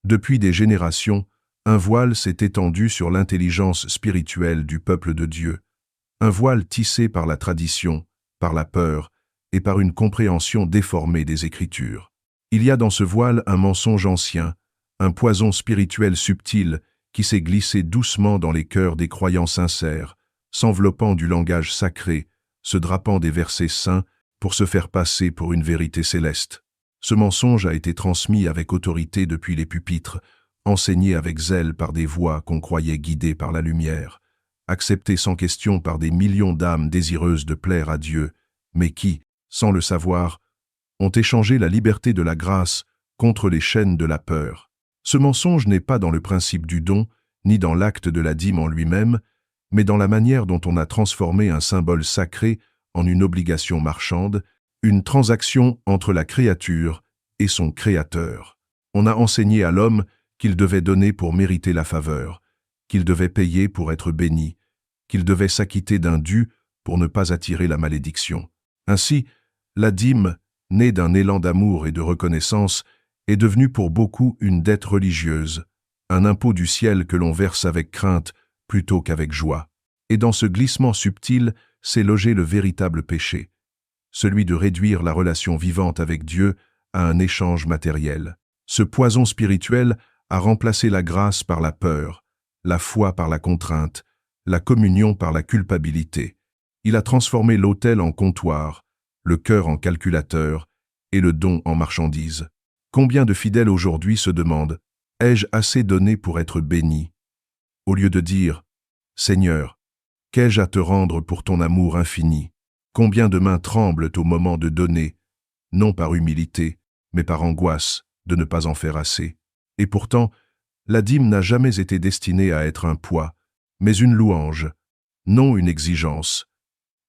Depuis des générations, un voile s'est étendu sur l'intelligence spirituelle du peuple de Dieu. Un voile tissé par la tradition, par la peur et par une compréhension déformée des Écritures. Il y a dans ce voile un mensonge ancien, un poison spirituel subtil qui s'est glissé doucement dans les cœurs des croyants sincères, s'enveloppant du langage sacré, se drapant des versets saints pour se faire passer pour une vérité céleste. Ce mensonge a été transmis avec autorité depuis les pupitres, enseigné avec zèle par des voix qu'on croyait guidées par la lumière, accepté sans question par des millions d'âmes désireuses de plaire à Dieu, mais qui, sans le savoir, ont échangé la liberté de la grâce contre les chaînes de la peur. Ce mensonge n'est pas dans le principe du don, ni dans l'acte de la dîme en lui-même, mais dans la manière dont on a transformé un symbole sacré en une obligation marchande, une transaction entre la créature et son Créateur. On a enseigné à l'homme qu'il devait donner pour mériter la faveur, qu'il devait payer pour être béni, qu'il devait s'acquitter d'un dû pour ne pas attirer la malédiction. Ainsi, la dîme, née d'un élan d'amour et de reconnaissance, est devenue pour beaucoup une dette religieuse, un impôt du ciel que l'on verse avec crainte plutôt qu'avec joie. Et dans ce glissement subtil s'est logé le véritable péché, celui de réduire la relation vivante avec Dieu à un échange matériel. Ce poison spirituel a remplacé la grâce par la peur, la foi par la contrainte, la communion par la culpabilité. Il a transformé l'autel en comptoir, le cœur en calculateur et le don en marchandise. Combien de fidèles aujourd'hui se demandent « Ai-je assez donné pour être béni ?» au lieu de dire « Seigneur, qu'ai-je à te rendre pour ton amour infini ?» Combien de mains tremblent au moment de donner, non par humilité, mais par angoisse de ne pas en faire assez. Et pourtant, la dîme n'a jamais été destinée à être un poids, mais une louange, non une exigence,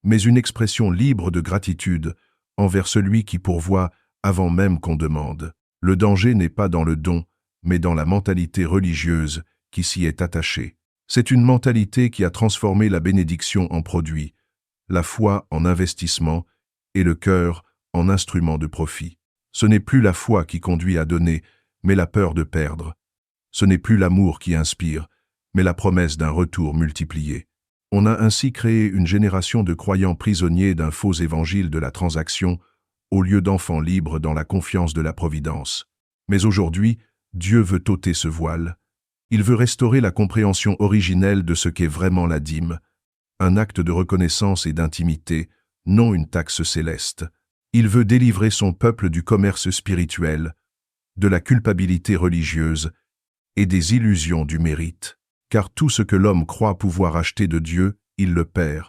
mais une expression libre de gratitude envers celui qui pourvoit avant même qu'on demande. Le danger n'est pas dans le don, mais dans la mentalité religieuse qui s'y est attachée. C'est une mentalité qui a transformé la bénédiction en produit, la foi en investissement et le cœur en instrument de profit. Ce n'est plus la foi qui conduit à donner, mais la peur de perdre. Ce n'est plus l'amour qui inspire, mais la promesse d'un retour multiplié. On a ainsi créé une génération de croyants prisonniers d'un faux évangile de la transaction, au lieu d'enfants libres dans la confiance de la providence. Mais aujourd'hui, Dieu veut ôter ce voile. Il veut restaurer la compréhension originelle de ce qu'est vraiment la dîme, un acte de reconnaissance et d'intimité, non une taxe céleste. Il veut délivrer son peuple du commerce spirituel, de la culpabilité religieuse et des illusions du mérite. Car tout ce que l'homme croit pouvoir acheter de Dieu, il le perd,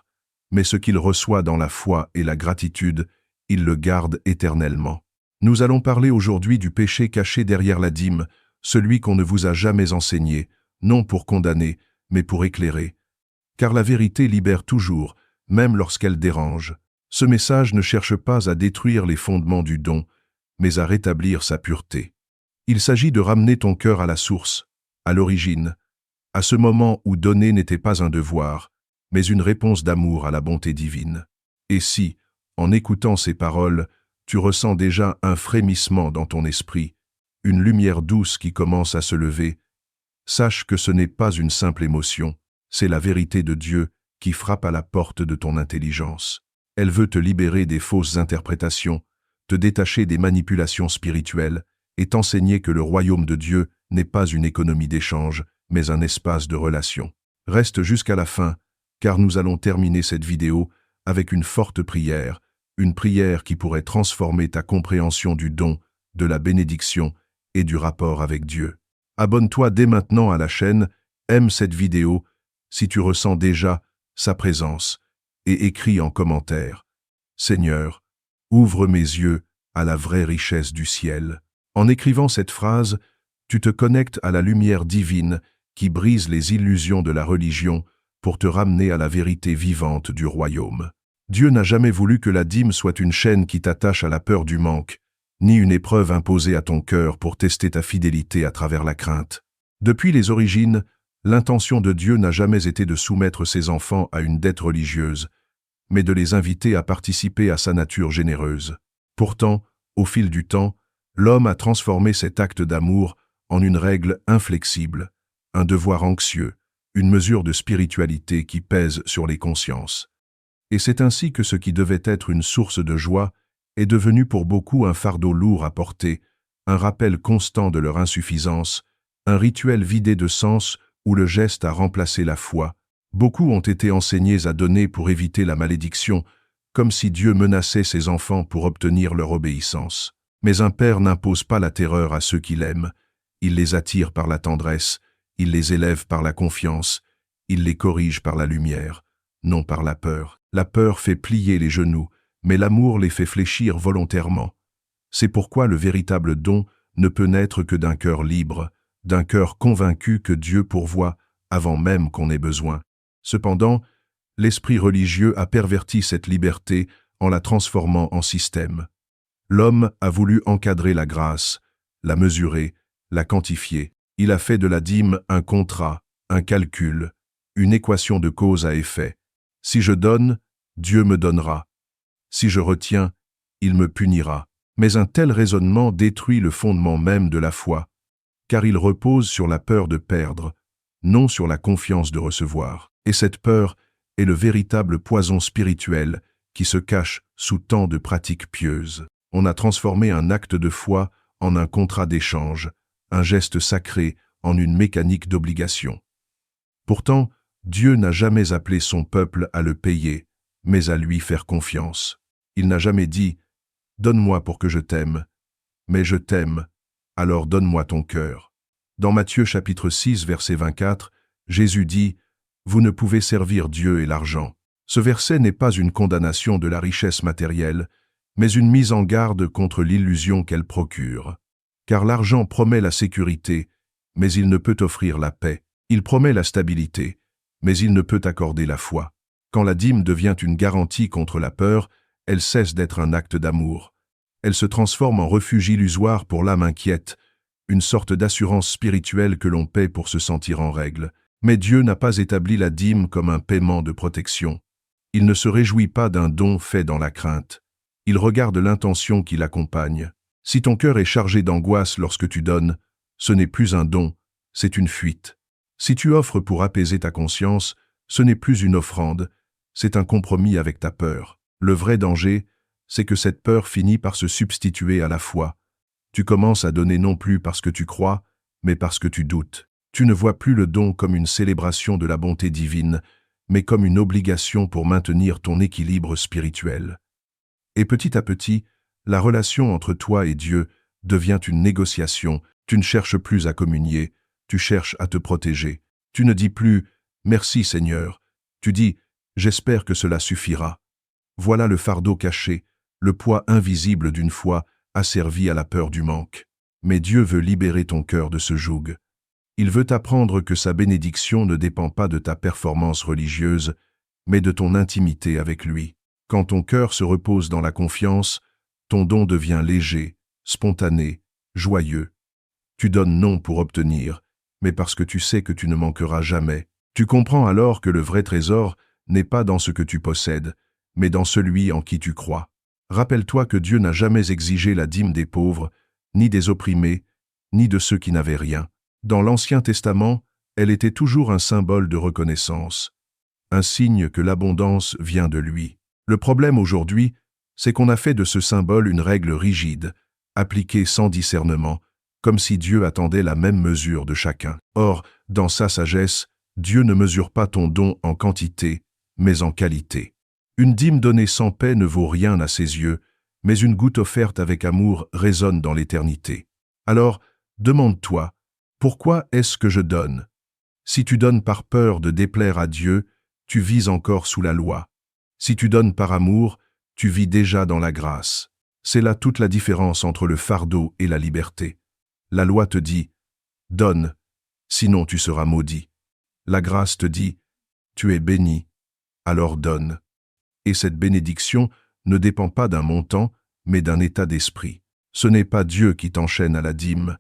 mais ce qu'il reçoit dans la foi et la gratitude, il le garde éternellement. Nous allons parler aujourd'hui du péché caché derrière la dîme, celui qu'on ne vous a jamais enseigné, non pour condamner, mais pour éclairer. Car la vérité libère toujours, même lorsqu'elle dérange. Ce message ne cherche pas à détruire les fondements du don, mais à rétablir sa pureté. Il s'agit de ramener ton cœur à la source, à l'origine, à ce moment où donner n'était pas un devoir, mais une réponse d'amour à la bonté divine. Et si, en écoutant ces paroles, tu ressens déjà un frémissement dans ton esprit, une lumière douce qui commence à se lever, sache que ce n'est pas une simple émotion, c'est la vérité de Dieu qui frappe à la porte de ton intelligence. Elle veut te libérer des fausses interprétations, te détacher des manipulations spirituelles et t'enseigner que le royaume de Dieu n'est pas une économie d'échange, mais un espace de relation. Reste jusqu'à la fin, car nous allons terminer cette vidéo avec une forte prière, une prière qui pourrait transformer ta compréhension du don, de la bénédiction et du rapport avec Dieu. Abonne-toi dès maintenant à la chaîne, aime cette vidéo si tu ressens déjà sa présence et écris en commentaire « Seigneur, ouvre mes yeux à la vraie richesse du ciel ». En écrivant cette phrase, tu te connectes à la lumière divine qui brise les illusions de la religion pour te ramener à la vérité vivante du royaume. Dieu n'a jamais voulu que la dîme soit une chaîne qui t'attache à la peur du manque, ni une épreuve imposée à ton cœur pour tester ta fidélité à travers la crainte. Depuis les origines, l'intention de Dieu n'a jamais été de soumettre ses enfants à une dette religieuse, mais de les inviter à participer à sa nature généreuse. Pourtant, au fil du temps, l'homme a transformé cet acte d'amour en une règle inflexible, un devoir anxieux, une mesure de spiritualité qui pèse sur les consciences. Et c'est ainsi que ce qui devait être une source de joie est devenu pour beaucoup un fardeau lourd à porter, un rappel constant de leur insuffisance, un rituel vidé de sens où le geste a remplacé la foi. Beaucoup ont été enseignés à donner pour éviter la malédiction, comme si Dieu menaçait ses enfants pour obtenir leur obéissance. Mais un père n'impose pas la terreur à ceux qu'il aime, il les attire par la tendresse, il les élève par la confiance, il les corrige par la lumière, non par la peur. La peur fait plier les genoux, mais l'amour les fait fléchir volontairement. C'est pourquoi le véritable don ne peut naître que d'un cœur libre, d'un cœur convaincu que Dieu pourvoit avant même qu'on ait besoin. Cependant, l'esprit religieux a perverti cette liberté en la transformant en système. L'homme a voulu encadrer la grâce, la mesurer, la quantifier. Il a fait de la dîme un contrat, un calcul, une équation de cause à effet. Si je donne, Dieu me donnera. Si je retiens, il me punira. Mais un tel raisonnement détruit le fondement même de la foi, car il repose sur la peur de perdre, non sur la confiance de recevoir. Et cette peur est le véritable poison spirituel qui se cache sous tant de pratiques pieuses. On a transformé un acte de foi en un contrat d'échange, un geste sacré en une mécanique d'obligation. Pourtant, Dieu n'a jamais appelé son peuple à le payer, mais à lui faire confiance. Il n'a jamais dit « Donne-moi pour que je t'aime », mais « Je t'aime, alors donne-moi ton cœur ». Dans Matthieu chapitre 6, verset 24, Jésus dit « Vous ne pouvez servir Dieu et l'argent ». Ce verset n'est pas une condamnation de la richesse matérielle, mais une mise en garde contre l'illusion qu'elle procure. Car l'argent promet la sécurité, mais il ne peut offrir la paix. Il promet la stabilité, mais il ne peut accorder la foi. Quand la dîme devient une garantie contre la peur, elle cesse d'être un acte d'amour. Elle se transforme en refuge illusoire pour l'âme inquiète, une sorte d'assurance spirituelle que l'on paie pour se sentir en règle. Mais Dieu n'a pas établi la dîme comme un paiement de protection. Il ne se réjouit pas d'un don fait dans la crainte. Il regarde l'intention qui l'accompagne. Si ton cœur est chargé d'angoisse lorsque tu donnes, ce n'est plus un don, c'est une fuite. Si tu offres pour apaiser ta conscience, ce n'est plus une offrande, c'est un compromis avec ta peur. Le vrai danger, c'est que cette peur finit par se substituer à la foi. Tu commences à donner non plus parce que tu crois, mais parce que tu doutes. Tu ne vois plus le don comme une célébration de la bonté divine, mais comme une obligation pour maintenir ton équilibre spirituel. Et petit à petit, la relation entre toi et Dieu devient une négociation. Tu ne cherches plus à communier, tu cherches à te protéger. Tu ne dis plus « Merci Seigneur », tu dis « J'espère que cela suffira ». Voilà le fardeau caché, le poids invisible d'une foi asservie à la peur du manque. Mais Dieu veut libérer ton cœur de ce joug. Il veut t'apprendre que sa bénédiction ne dépend pas de ta performance religieuse, mais de ton intimité avec lui. Quand ton cœur se repose dans la confiance, ton don devient léger, spontané, joyeux. Tu donnes non pour obtenir, mais parce que tu sais que tu ne manqueras jamais. Tu comprends alors que le vrai trésor n'est pas dans ce que tu possèdes, mais dans celui en qui tu crois. Rappelle-toi que Dieu n'a jamais exigé la dîme des pauvres, ni des opprimés, ni de ceux qui n'avaient rien. Dans l'Ancien Testament, elle était toujours un symbole de reconnaissance, un signe que l'abondance vient de lui. Le problème aujourd'hui, c'est qu'on a fait de ce symbole une règle rigide, appliquée sans discernement, comme si Dieu attendait la même mesure de chacun. Or, dans sa sagesse, Dieu ne mesure pas ton don en quantité, mais en qualité. Une dîme donnée sans paix ne vaut rien à ses yeux, mais une goutte offerte avec amour résonne dans l'éternité. Alors, demande-toi, pourquoi est-ce que je donne? Si tu donnes par peur de déplaire à Dieu, tu vis encore sous la loi. Si tu donnes par amour, tu vis déjà dans la grâce. C'est là toute la différence entre le fardeau et la liberté. La loi te dit « Donne, sinon tu seras maudit ». La grâce te dit « Tu es béni, alors donne ». Et cette bénédiction ne dépend pas d'un montant, mais d'un état d'esprit. Ce n'est pas Dieu qui t'enchaîne à la dîme,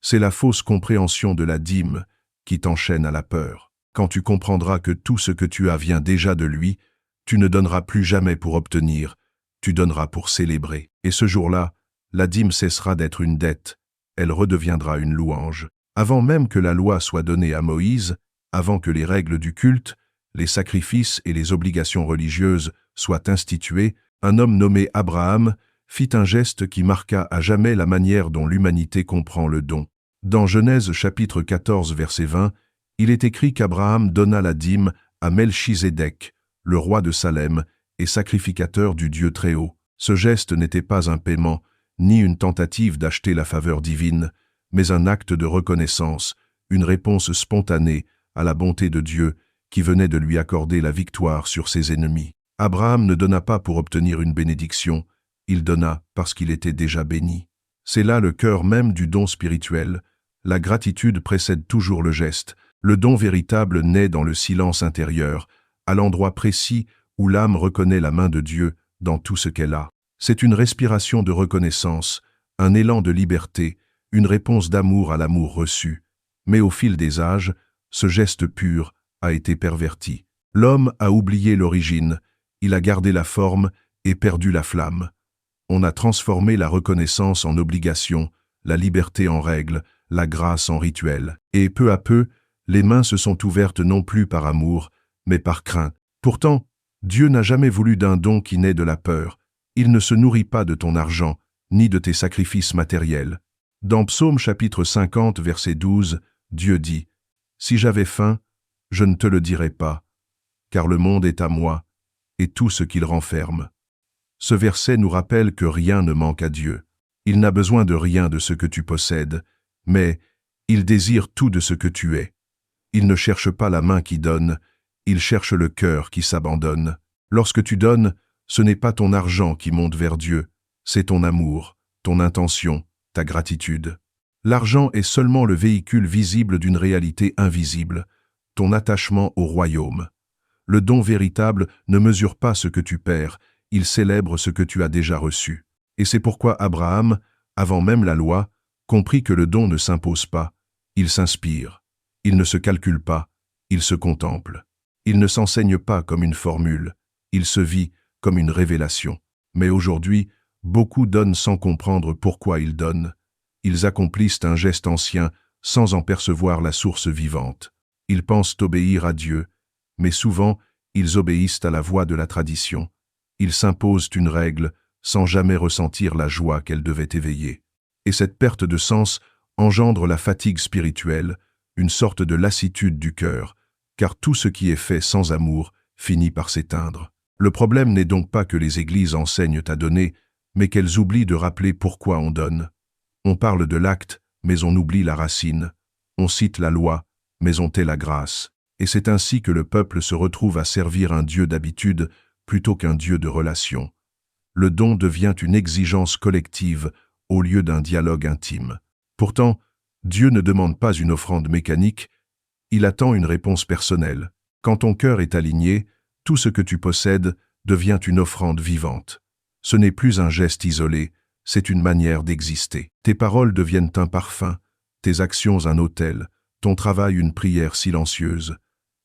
c'est la fausse compréhension de la dîme qui t'enchaîne à la peur. Quand tu comprendras que tout ce que tu as vient déjà de lui, tu ne donneras plus jamais pour obtenir, tu donneras pour célébrer. Et ce jour-là, la dîme cessera d'être une dette, elle redeviendra une louange. Avant même que la loi soit donnée à Moïse, avant que les règles du culte, les sacrifices et les obligations religieuses soient instituées, un homme nommé Abraham fit un geste qui marqua à jamais la manière dont l'humanité comprend le don. Dans Genèse chapitre 14 verset 20, il est écrit qu'Abraham donna la dîme à Melchizedek, le roi de Salem et sacrificateur du Dieu Très-Haut. Ce geste n'était pas un paiement, ni une tentative d'acheter la faveur divine, mais un acte de reconnaissance, une réponse spontanée à la bonté de Dieu qui venait de lui accorder la victoire sur ses ennemis. Abraham ne donna pas pour obtenir une bénédiction, il donna parce qu'il était déjà béni. C'est là le cœur même du don spirituel. La gratitude précède toujours le geste. Le don véritable naît dans le silence intérieur, à l'endroit précis où l'âme reconnaît la main de Dieu dans tout ce qu'elle a. C'est une respiration de reconnaissance, un élan de liberté, une réponse d'amour à l'amour reçu. Mais au fil des âges, ce geste pur a été perverti. L'homme a oublié l'origine, il a gardé la forme et perdu la flamme. On a transformé la reconnaissance en obligation, la liberté en règle, la grâce en rituel. Et peu à peu, les mains se sont ouvertes non plus par amour, mais par crainte. Pourtant, Dieu n'a jamais voulu d'un don qui naît de la peur. Il ne se nourrit pas de ton argent, ni de tes sacrifices matériels. Dans Psaume chapitre 50, verset 12, Dieu dit « Si j'avais faim, je ne te le dirais pas, car le monde est à moi, et tout ce qu'il renferme. » Ce verset nous rappelle que rien ne manque à Dieu. Il n'a besoin de rien de ce que tu possèdes, mais il désire tout de ce que tu es. Il ne cherche pas la main qui donne, il cherche le cœur qui s'abandonne. Lorsque tu donnes, ce n'est pas ton argent qui monte vers Dieu, c'est ton amour, ton intention, ta gratitude. L'argent est seulement le véhicule visible d'une réalité invisible, ton attachement au royaume. Le don véritable ne mesure pas ce que tu perds, il célèbre ce que tu as déjà reçu. Et c'est pourquoi Abraham, avant même la loi, comprit que le don ne s'impose pas, il s'inspire. Il ne se calcule pas, il se contemple. Il ne s'enseigne pas comme une formule, il se vit comme une révélation. Mais aujourd'hui, beaucoup donnent sans comprendre pourquoi ils donnent. Ils accomplissent un geste ancien sans en percevoir la source vivante. Ils pensent obéir à Dieu, mais souvent, ils obéissent à la voix de la tradition. Ils s'imposent une règle sans jamais ressentir la joie qu'elle devait éveiller. Et cette perte de sens engendre la fatigue spirituelle, une sorte de lassitude du cœur, car tout ce qui est fait sans amour finit par s'éteindre. Le problème n'est donc pas que les églises enseignent à donner, mais qu'elles oublient de rappeler pourquoi on donne. On parle de l'acte, mais on oublie la racine. On cite la loi, mais on tait la grâce. Et c'est ainsi que le peuple se retrouve à servir un Dieu d'habitude plutôt qu'un Dieu de relation. Le don devient une exigence collective au lieu d'un dialogue intime. Pourtant, Dieu ne demande pas une offrande mécanique, il attend une réponse personnelle. Quand ton cœur est aligné, tout ce que tu possèdes devient une offrande vivante. Ce n'est plus un geste isolé, c'est une manière d'exister. Tes paroles deviennent un parfum, tes actions un autel, ton travail une prière silencieuse.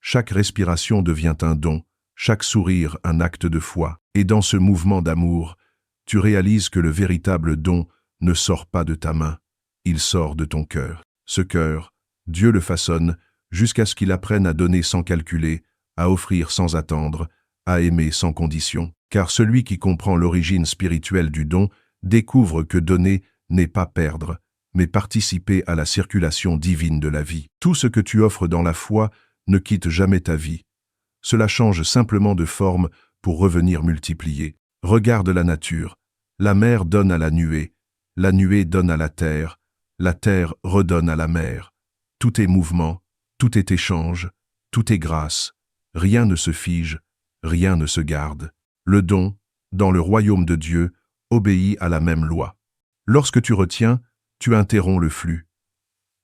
Chaque respiration devient un don, chaque sourire un acte de foi. Et dans ce mouvement d'amour, tu réalises que le véritable don ne sort pas de ta main, il sort de ton cœur. Ce cœur, Dieu le façonne jusqu'à ce qu'il apprenne à donner sans calculer, à offrir sans attendre, à aimer sans condition. Car celui qui comprend l'origine spirituelle du don découvre que donner n'est pas perdre, mais participer à la circulation divine de la vie. Tout ce que tu offres dans la foi ne quitte jamais ta vie. Cela change simplement de forme pour revenir multiplier. Regarde la nature. La mer donne à la nuée donne à la terre redonne à la mer. Tout est mouvement, tout est échange, tout est grâce. Rien ne se fige, rien ne se garde. Le don, dans le royaume de Dieu, obéit à la même loi. Lorsque tu retiens, tu interromps le flux.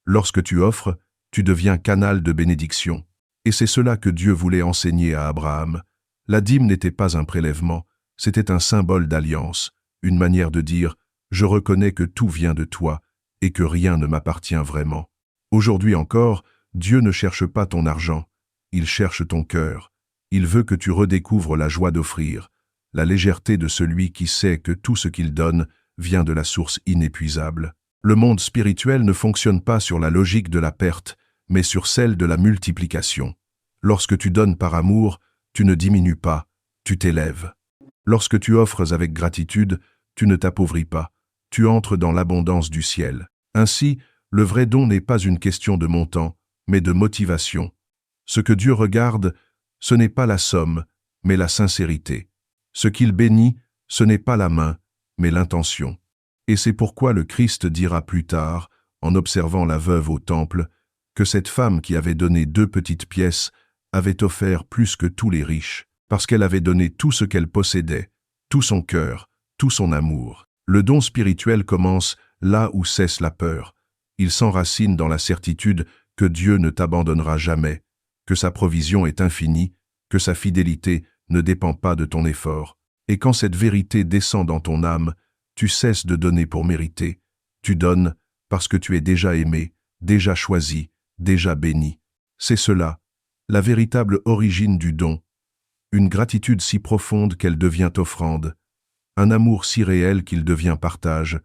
Lorsque tu offres, tu deviens canal de bénédiction. Et c'est cela que Dieu voulait enseigner à Abraham. La dîme n'était pas un prélèvement, c'était un symbole d'alliance, une manière de dire « Je reconnais que tout vient de toi et que rien ne m'appartient vraiment ». Aujourd'hui encore, Dieu ne cherche pas ton argent, il cherche ton cœur. Il veut que tu redécouvres la joie d'offrir, la légèreté de celui qui sait que tout ce qu'il donne vient de la source inépuisable. Le monde spirituel ne fonctionne pas sur la logique de la perte, mais sur celle de la multiplication. Lorsque tu donnes par amour, tu ne diminues pas, tu t'élèves. Lorsque tu offres avec gratitude, tu ne t'appauvris pas, tu entres dans l'abondance du ciel. Ainsi, le vrai don n'est pas une question de montant, mais de motivation. Ce que Dieu regarde, ce n'est pas la somme, mais la sincérité. Ce qu'il bénit, ce n'est pas la main, mais l'intention. Et c'est pourquoi le Christ dira plus tard, en observant la veuve au temple, que cette femme qui avait donné 2 petites pièces avait offert plus que tous les riches, parce qu'elle avait donné tout ce qu'elle possédait, tout son cœur, tout son amour. Le don spirituel commence là où cesse la peur. Il s'enracine dans la certitude que Dieu ne t'abandonnera jamais, que sa provision est infinie, que sa fidélité ne dépend pas de ton effort. Et quand cette vérité descend dans ton âme, tu cesses de donner pour mériter. Tu donnes parce que tu es déjà aimé, déjà choisi, déjà béni. C'est cela, la véritable origine du don. Une gratitude si profonde qu'elle devient offrande, un amour si réel qu'il devient partage,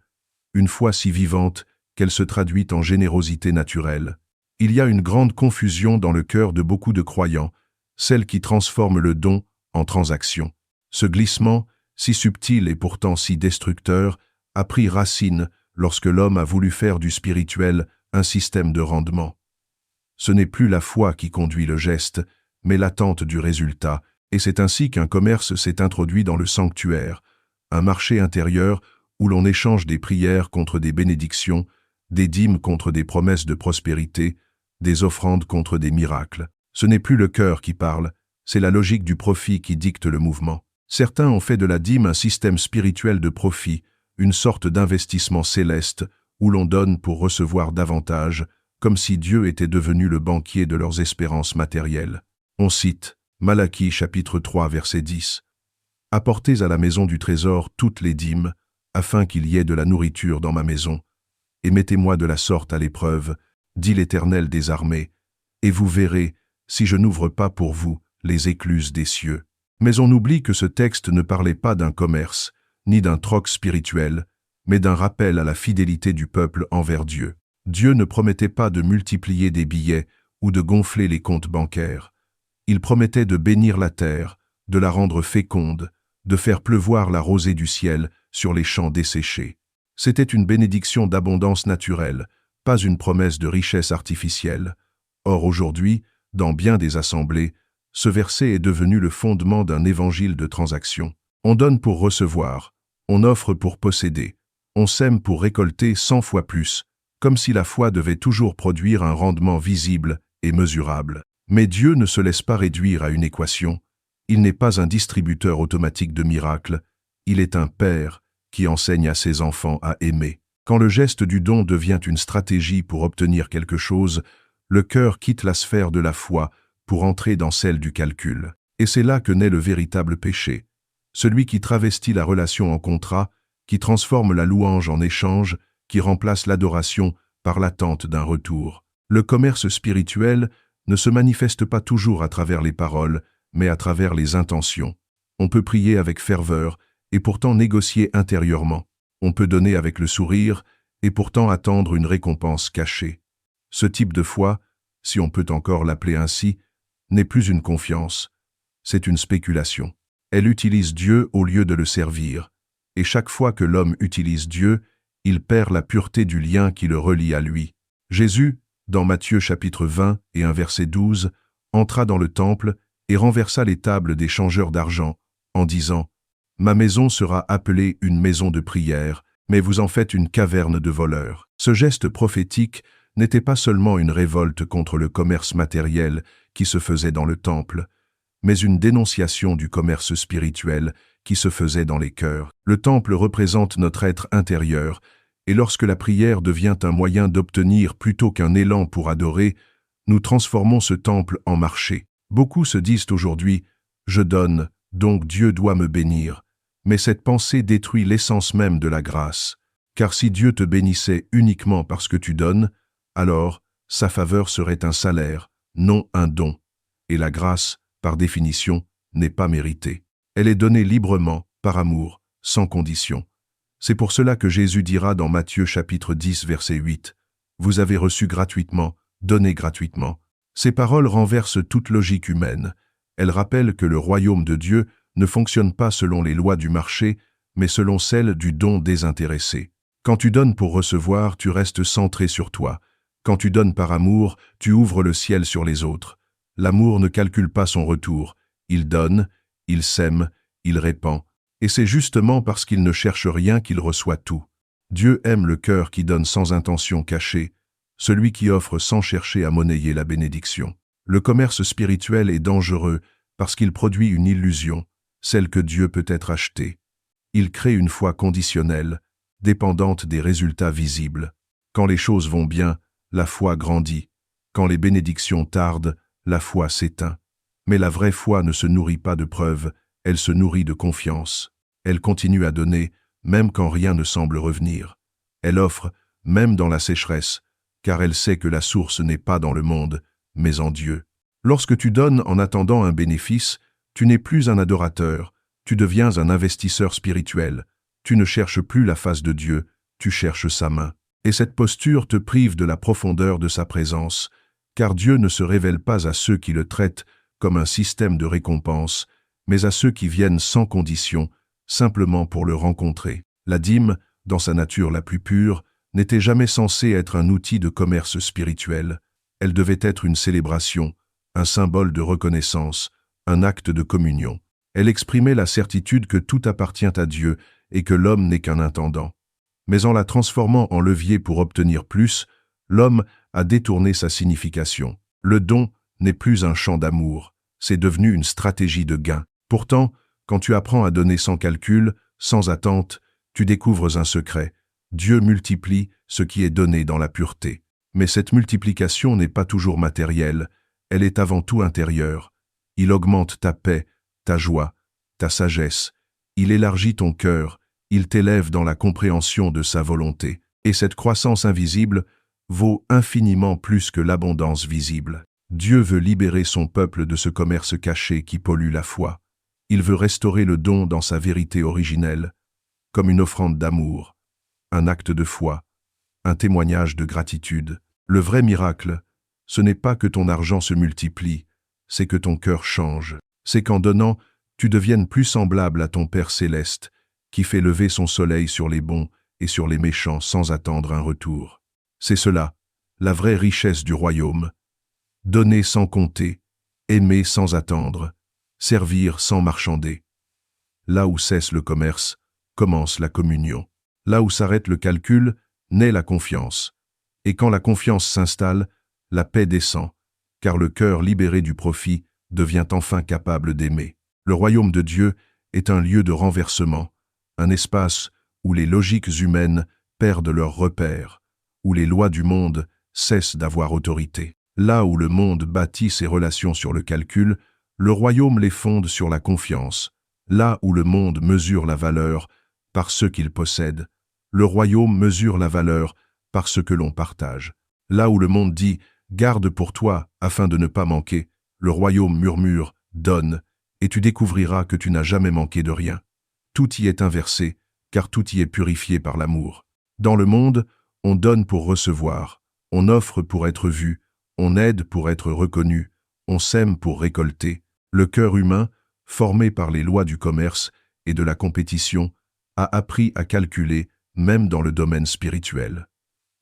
une foi si vivante qu'elle se traduit en générosité naturelle. Il y a une grande confusion dans le cœur de beaucoup de croyants, celle qui transforme le don en transaction. Ce glissement, si subtil et pourtant si destructeur, a pris racine lorsque l'homme a voulu faire du spirituel un système de rendement. Ce n'est plus la foi qui conduit le geste, mais l'attente du résultat, et c'est ainsi qu'un commerce s'est introduit dans le sanctuaire, un marché intérieur où l'on échange des prières contre des bénédictions, des dîmes contre des promesses de prospérité, des offrandes contre des miracles. Ce n'est plus le cœur qui parle, c'est la logique du profit qui dicte le mouvement. Certains ont fait de la dîme un système spirituel de profit, une sorte d'investissement céleste où l'on donne pour recevoir davantage, comme si Dieu était devenu le banquier de leurs espérances matérielles. On cite Malachie chapitre 3 verset 10. « Apportez à la maison du trésor toutes les dîmes, afin qu'il y ait de la nourriture dans ma maison, et mettez-moi de la sorte à l'épreuve, dit l'Éternel des armées, et vous verrez, si je n'ouvre pas pour vous les écluses des cieux. » Mais on oublie que ce texte ne parlait pas d'un commerce, ni d'un troc spirituel, mais d'un rappel à la fidélité du peuple envers Dieu. Dieu ne promettait pas de multiplier des billets ou de gonfler les comptes bancaires. Il promettait de bénir la terre, de la rendre féconde, de faire pleuvoir la rosée du ciel sur les champs desséchés. C'était une bénédiction d'abondance naturelle, pas une promesse de richesse artificielle. Or aujourd'hui, dans bien des assemblées, ce verset est devenu le fondement d'un évangile de transaction. On donne pour recevoir, on offre pour posséder, on sème pour récolter 100 fois plus, comme si la foi devait toujours produire un rendement visible et mesurable. Mais Dieu ne se laisse pas réduire à une équation. Il n'est pas un distributeur automatique de miracles, il est un père qui enseigne à ses enfants à aimer. Quand le geste du don devient une stratégie pour obtenir quelque chose, le cœur quitte la sphère de la foi pour entrer dans celle du calcul. Et c'est là que naît le véritable péché, celui qui travestit la relation en contrat, qui transforme la louange en échange, qui remplace l'adoration par l'attente d'un retour. Le commerce spirituel ne se manifeste pas toujours à travers les paroles, mais à travers les intentions. On peut prier avec ferveur et pourtant négocier intérieurement. On peut donner avec le sourire et pourtant attendre une récompense cachée. Ce type de foi, si on peut encore l'appeler ainsi, n'est plus une confiance, c'est une spéculation. Elle utilise Dieu au lieu de le servir, et chaque fois que l'homme utilise Dieu, il perd la pureté du lien qui le relie à lui. Jésus, dans Matthieu chapitre 20 et 1 verset 12, entra dans le temple et renversa les tables des changeurs d'argent, en disant « Ma maison sera appelée une maison de prière, mais vous en faites une caverne de voleurs. » Ce geste prophétique n'était pas seulement une révolte contre le commerce matériel qui se faisait dans le temple, mais une dénonciation du commerce spirituel qui se faisait dans les cœurs. Le temple représente notre être intérieur, et lorsque la prière devient un moyen d'obtenir plutôt qu'un élan pour adorer, nous transformons ce temple en marché. Beaucoup se disent aujourd'hui « Je donne, donc Dieu doit me bénir », mais cette pensée détruit l'essence même de la grâce. Car si Dieu te bénissait uniquement parce que tu donnes, alors sa faveur serait un salaire, non un don. Et la grâce, par définition, n'est pas méritée. Elle est donnée librement, par amour, sans condition. C'est pour cela que Jésus dira dans Matthieu chapitre 10 verset 8, « Vous avez reçu gratuitement, donnez gratuitement ». Ces paroles renversent toute logique humaine. Elles rappellent que le royaume de Dieu ne fonctionne pas selon les lois du marché, mais selon celles du don désintéressé. Quand tu donnes pour recevoir, tu restes centré sur toi. Quand tu donnes par amour, tu ouvres le ciel sur les autres. L'amour ne calcule pas son retour. Il donne, il sème, il répand. Et c'est justement parce qu'il ne cherche rien qu'il reçoit tout. Dieu aime le cœur qui donne sans intention cachée, celui qui offre sans chercher à monnayer la bénédiction. Le commerce spirituel est dangereux parce qu'il produit une illusion, celle que Dieu peut être acheté. Il crée une foi conditionnelle, dépendante des résultats visibles. Quand les choses vont bien, la foi grandit. Quand les bénédictions tardent, la foi s'éteint. Mais la vraie foi ne se nourrit pas de preuves, elle se nourrit de confiance. Elle continue à donner, même quand rien ne semble revenir. Elle offre, même dans la sécheresse, car elle sait que la source n'est pas dans le monde, mais en Dieu. Lorsque tu donnes en attendant un bénéfice, tu n'es plus un adorateur, tu deviens un investisseur spirituel. Tu ne cherches plus la face de Dieu, tu cherches sa main. Et cette posture te prive de la profondeur de sa présence, car Dieu ne se révèle pas à ceux qui le traitent comme un système de récompense, mais à ceux qui viennent sans condition, simplement pour le rencontrer. La dîme, dans sa nature la plus pure, n'était jamais censée être un outil de commerce spirituel. Elle devait être une célébration, un symbole de reconnaissance, un acte de communion. Elle exprimait la certitude que tout appartient à Dieu et que l'homme n'est qu'un intendant. Mais en la transformant en levier pour obtenir plus, l'homme a détourné sa signification. Le don n'est plus un chant d'amour, c'est devenu une stratégie de gain. Pourtant, quand tu apprends à donner sans calcul, sans attente, tu découvres un secret. Dieu multiplie ce qui est donné dans la pureté. Mais cette multiplication n'est pas toujours matérielle, elle est avant tout intérieure. Il augmente ta paix, ta joie, ta sagesse. Il élargit ton cœur, il t'élève dans la compréhension de sa volonté. Et cette croissance invisible vaut infiniment plus que l'abondance visible. Dieu veut libérer son peuple de ce commerce caché qui pollue la foi. Il veut restaurer le don dans sa vérité originelle, comme une offrande d'amour, un acte de foi, un témoignage de gratitude. Le vrai miracle, ce n'est pas que ton argent se multiplie, c'est que ton cœur change. C'est qu'en donnant, tu deviennes plus semblable à ton Père céleste, qui fait lever son soleil sur les bons et sur les méchants sans attendre un retour. C'est cela, la vraie richesse du royaume. Donner sans compter, aimer sans attendre, servir sans marchander. Là où cesse le commerce, commence la communion. Là où s'arrête le calcul, naît la confiance. Et quand la confiance s'installe, la paix descend, car le cœur libéré du profit devient enfin capable d'aimer. Le royaume de Dieu est un lieu de renversement, un espace où les logiques humaines perdent leurs repères, où les lois du monde cessent d'avoir autorité. Là où le monde bâtit ses relations sur le calcul, le royaume les fonde sur la confiance. Là où le monde mesure la valeur par ce qu'il possède, le royaume mesure la valeur par ce que l'on partage. Là où le monde dit « garde pour toi afin de ne pas manquer », le royaume murmure « donne » et tu découvriras que tu n'as jamais manqué de rien. Tout y est inversé, car tout y est purifié par l'amour. Dans le monde, on donne pour recevoir, on offre pour être vu, on aide pour être reconnu, on sème pour récolter. Le cœur humain, formé par les lois du commerce et de la compétition, a appris à calculer même dans le domaine spirituel.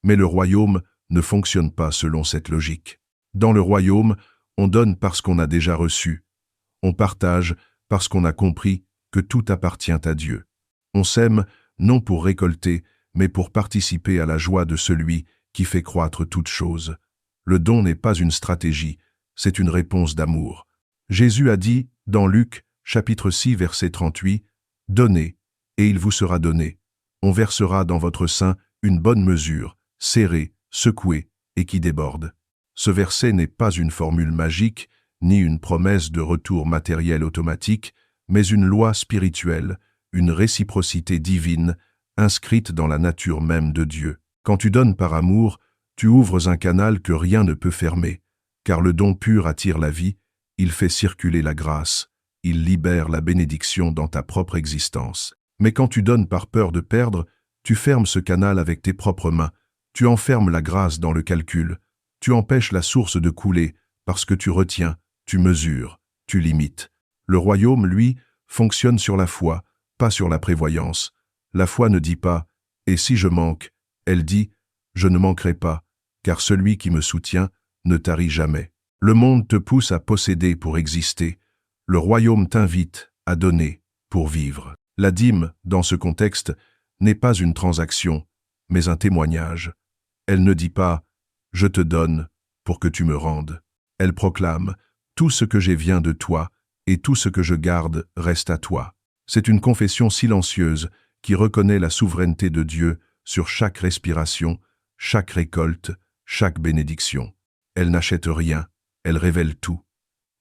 Mais le royaume ne fonctionne pas selon cette logique. Dans le royaume, on donne parce qu'on a déjà reçu. On partage parce qu'on a compris que tout appartient à Dieu. On sème non pour récolter, mais pour participer à la joie de celui qui fait croître toutes choses. Le don n'est pas une stratégie, c'est une réponse d'amour. Jésus a dit, dans Luc, chapitre 6, verset 38, « Donnez, et il vous sera donné. On versera dans votre sein une bonne mesure, serrée, secouée, et qui déborde. » Ce verset n'est pas une formule magique, ni une promesse de retour matériel automatique, mais une loi spirituelle, une réciprocité divine, inscrite dans la nature même de Dieu. Quand tu donnes par amour, tu ouvres un canal que rien ne peut fermer, car le don pur attire la vie, il fait circuler la grâce, il libère la bénédiction dans ta propre existence. Mais quand tu donnes par peur de perdre, tu fermes ce canal avec tes propres mains, tu enfermes la grâce dans le calcul, tu empêches la source de couler, parce que tu retiens, tu mesures, tu limites. Le royaume, lui, fonctionne sur la foi, pas sur la prévoyance. La foi ne dit pas « et si je manque ?» Elle dit « je ne manquerai pas, car celui qui me soutient ne tarit jamais ». Le monde te pousse à posséder pour exister. Le royaume t'invite à donner pour vivre. La dîme, dans ce contexte, n'est pas une transaction, mais un témoignage. Elle ne dit pas « je te donne pour que tu me rendes ». Elle proclame « tout ce que j'ai vient de toi, et tout ce que je garde reste à toi ». C'est une confession silencieuse qui reconnaît la souveraineté de Dieu sur chaque respiration, chaque récolte, chaque bénédiction. Elle n'achète rien, elle révèle tout.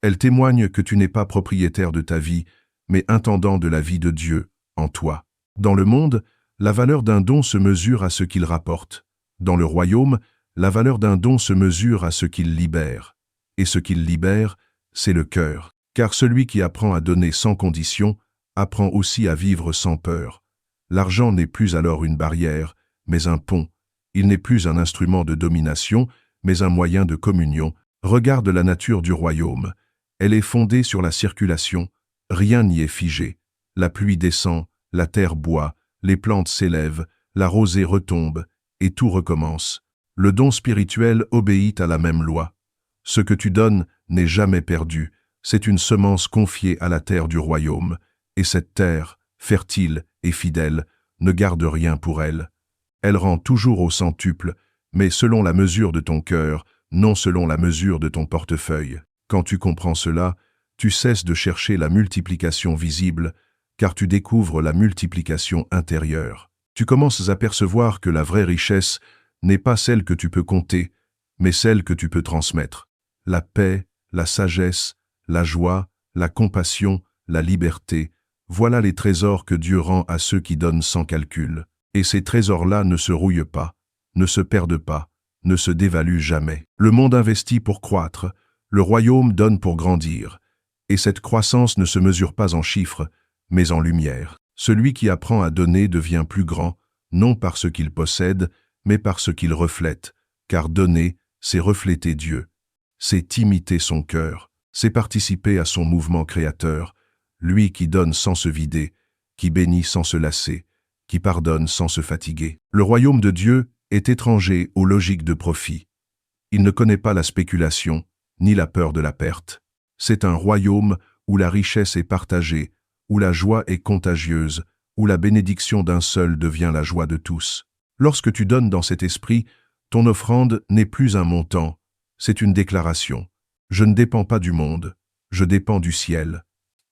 Elle témoigne que tu n'es pas propriétaire de ta vie, mais intendant de la vie de Dieu en toi. Dans le monde, la valeur d'un don se mesure à ce qu'il rapporte. Dans le royaume, la valeur d'un don se mesure à ce qu'il libère. Et ce qu'il libère, c'est le cœur. Car celui qui apprend à donner sans condition, apprend aussi à vivre sans peur. L'argent n'est plus alors une barrière, mais un pont. Il n'est plus un instrument de domination, mais un moyen de communion. Regarde la nature du royaume. Elle est fondée sur la circulation. Rien n'y est figé. La pluie descend, la terre boit, les plantes s'élèvent, la rosée retombe, et tout recommence. Le don spirituel obéit à la même loi. Ce que tu donnes n'est jamais perdu. C'est une semence confiée à la terre du royaume. Et cette terre, fertile et fidèle, ne garde rien pour elle. Elle rend toujours au centuple, mais selon la mesure de ton cœur, non selon la mesure de ton portefeuille. Quand tu comprends cela, tu cesses de chercher la multiplication visible, car tu découvres la multiplication intérieure. Tu commences à percevoir que la vraie richesse n'est pas celle que tu peux compter, mais celle que tu peux transmettre. La paix, la sagesse, la joie, la compassion, la liberté, voilà les trésors que Dieu rend à ceux qui donnent sans calcul. Et ces trésors-là ne se rouillent pas, ne se perdent pas, ne se dévaluent jamais. Le monde investit pour croître, le royaume donne pour grandir. Et cette croissance ne se mesure pas en chiffres, mais en lumière. Celui qui apprend à donner devient plus grand, non par ce qu'il possède, mais par ce qu'il reflète, car donner, c'est refléter Dieu. C'est imiter son cœur, c'est participer à son mouvement créateur, lui qui donne sans se vider, qui bénit sans se lasser, qui pardonne sans se fatiguer. Le royaume de Dieu est étranger aux logiques de profit. Il ne connaît pas la spéculation, ni la peur de la perte. C'est un royaume où la richesse est partagée, où la joie est contagieuse, où la bénédiction d'un seul devient la joie de tous. Lorsque tu donnes dans cet esprit, ton offrande n'est plus un montant, c'est une déclaration. Je ne dépends pas du monde, je dépends du ciel.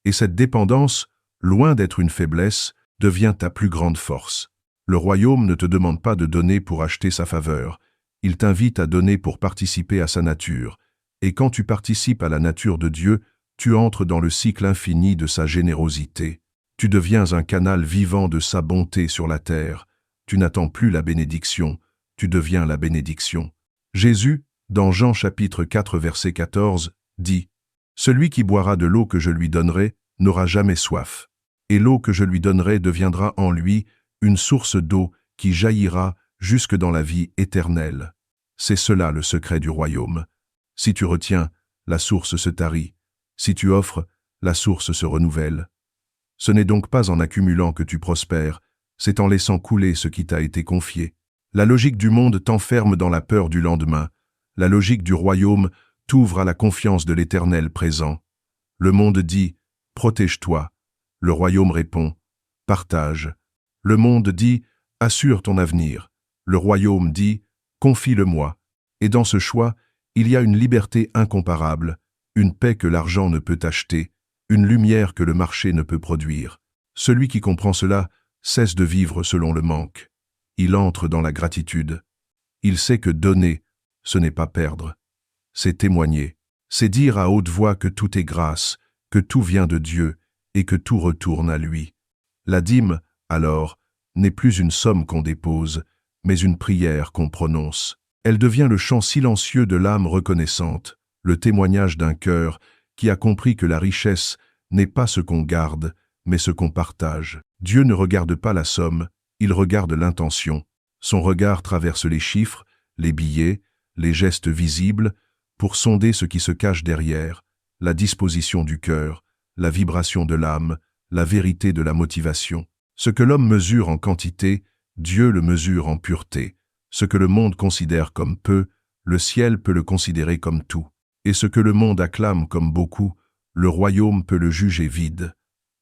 Et cette dépendance, loin d'être une faiblesse, devient ta plus grande force. Le royaume ne te demande pas de donner pour acheter sa faveur, il t'invite à donner pour participer à sa nature. Et quand tu participes à la nature de Dieu, tu entres dans le cycle infini de sa générosité. Tu deviens un canal vivant de sa bonté sur la terre. Tu n'attends plus la bénédiction, tu deviens la bénédiction. Jésus, dans Jean chapitre 4 verset 14, dit « Celui qui boira de l'eau que je lui donnerai n'aura jamais soif, et l'eau que je lui donnerai deviendra en lui une source d'eau qui jaillira jusque dans la vie éternelle. » C'est cela le secret du royaume. Si tu retiens, la source se tarit. Si tu offres, la source se renouvelle. Ce n'est donc pas en accumulant que tu prospères, c'est en laissant couler ce qui t'a été confié. La logique du monde t'enferme dans la peur du lendemain. La logique du royaume t'ouvre à la confiance de l'Éternel présent. Le monde dit « protège-toi ». Le royaume répond « partage ». Le monde dit « assure ton avenir ». Le royaume dit « confie-le-moi ». Et dans ce choix, il y a une liberté incomparable, une paix que l'argent ne peut acheter, une lumière que le marché ne peut produire. Celui qui comprend cela cesse de vivre selon le manque. Il entre dans la gratitude. Il sait que donner, ce n'est pas perdre. C'est témoigner. C'est dire à haute voix que tout est grâce, que tout vient de Dieu et que tout retourne à lui. La dîme, alors, n'est plus une somme qu'on dépose, mais une prière qu'on prononce. Elle devient le chant silencieux de l'âme reconnaissante, le témoignage d'un cœur qui a compris que la richesse n'est pas ce qu'on garde, mais ce qu'on partage. Dieu ne regarde pas la somme, il regarde l'intention. Son regard traverse les chiffres, les billets, les gestes visibles, pour sonder ce qui se cache derrière, la disposition du cœur, la vibration de l'âme, la vérité de la motivation. Ce que l'homme mesure en quantité, Dieu le mesure en pureté. Ce que le monde considère comme peu, le ciel peut le considérer comme tout. Et ce que le monde acclame comme beaucoup, le royaume peut le juger vide.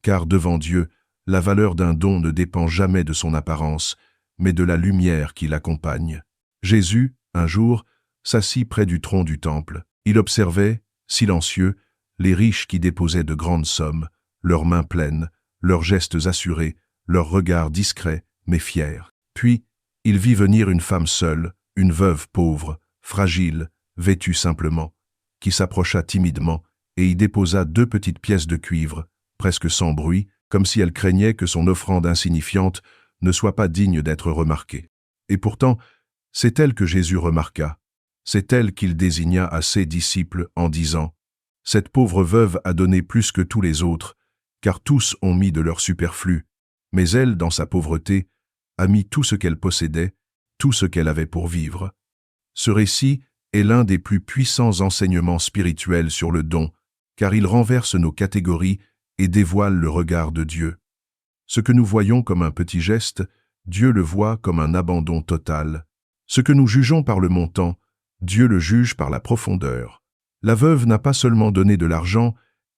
Car devant Dieu, la valeur d'un don ne dépend jamais de son apparence, mais de la lumière qui l'accompagne. Jésus, un jour, s'assit près du tronc du temple. Il observait, silencieux, les riches qui déposaient de grandes sommes, leurs mains pleines, leurs gestes assurés, leurs regards discrets mais fiers. Puis, il vit venir une femme seule, une veuve pauvre, fragile, vêtue simplement, qui s'approcha timidement et y déposa 2 petites pièces de cuivre, presque sans bruit, comme si elle craignait que son offrande insignifiante ne soit pas digne d'être remarquée. Et pourtant, c'est elle que Jésus remarqua. C'est elle qu'il désigna à ses disciples en disant « Cette pauvre veuve a donné plus que tous les autres, car tous ont mis de leur superflu, mais elle, dans sa pauvreté, a mis tout ce qu'elle possédait, tout ce qu'elle avait pour vivre. » Ce récit est l'un des plus puissants enseignements spirituels sur le don, car il renverse nos catégories et dévoile le regard de Dieu. Ce que nous voyons comme un petit geste, Dieu le voit comme un abandon total. Ce que nous jugeons par le montant, Dieu le juge par la profondeur. La veuve n'a pas seulement donné de l'argent,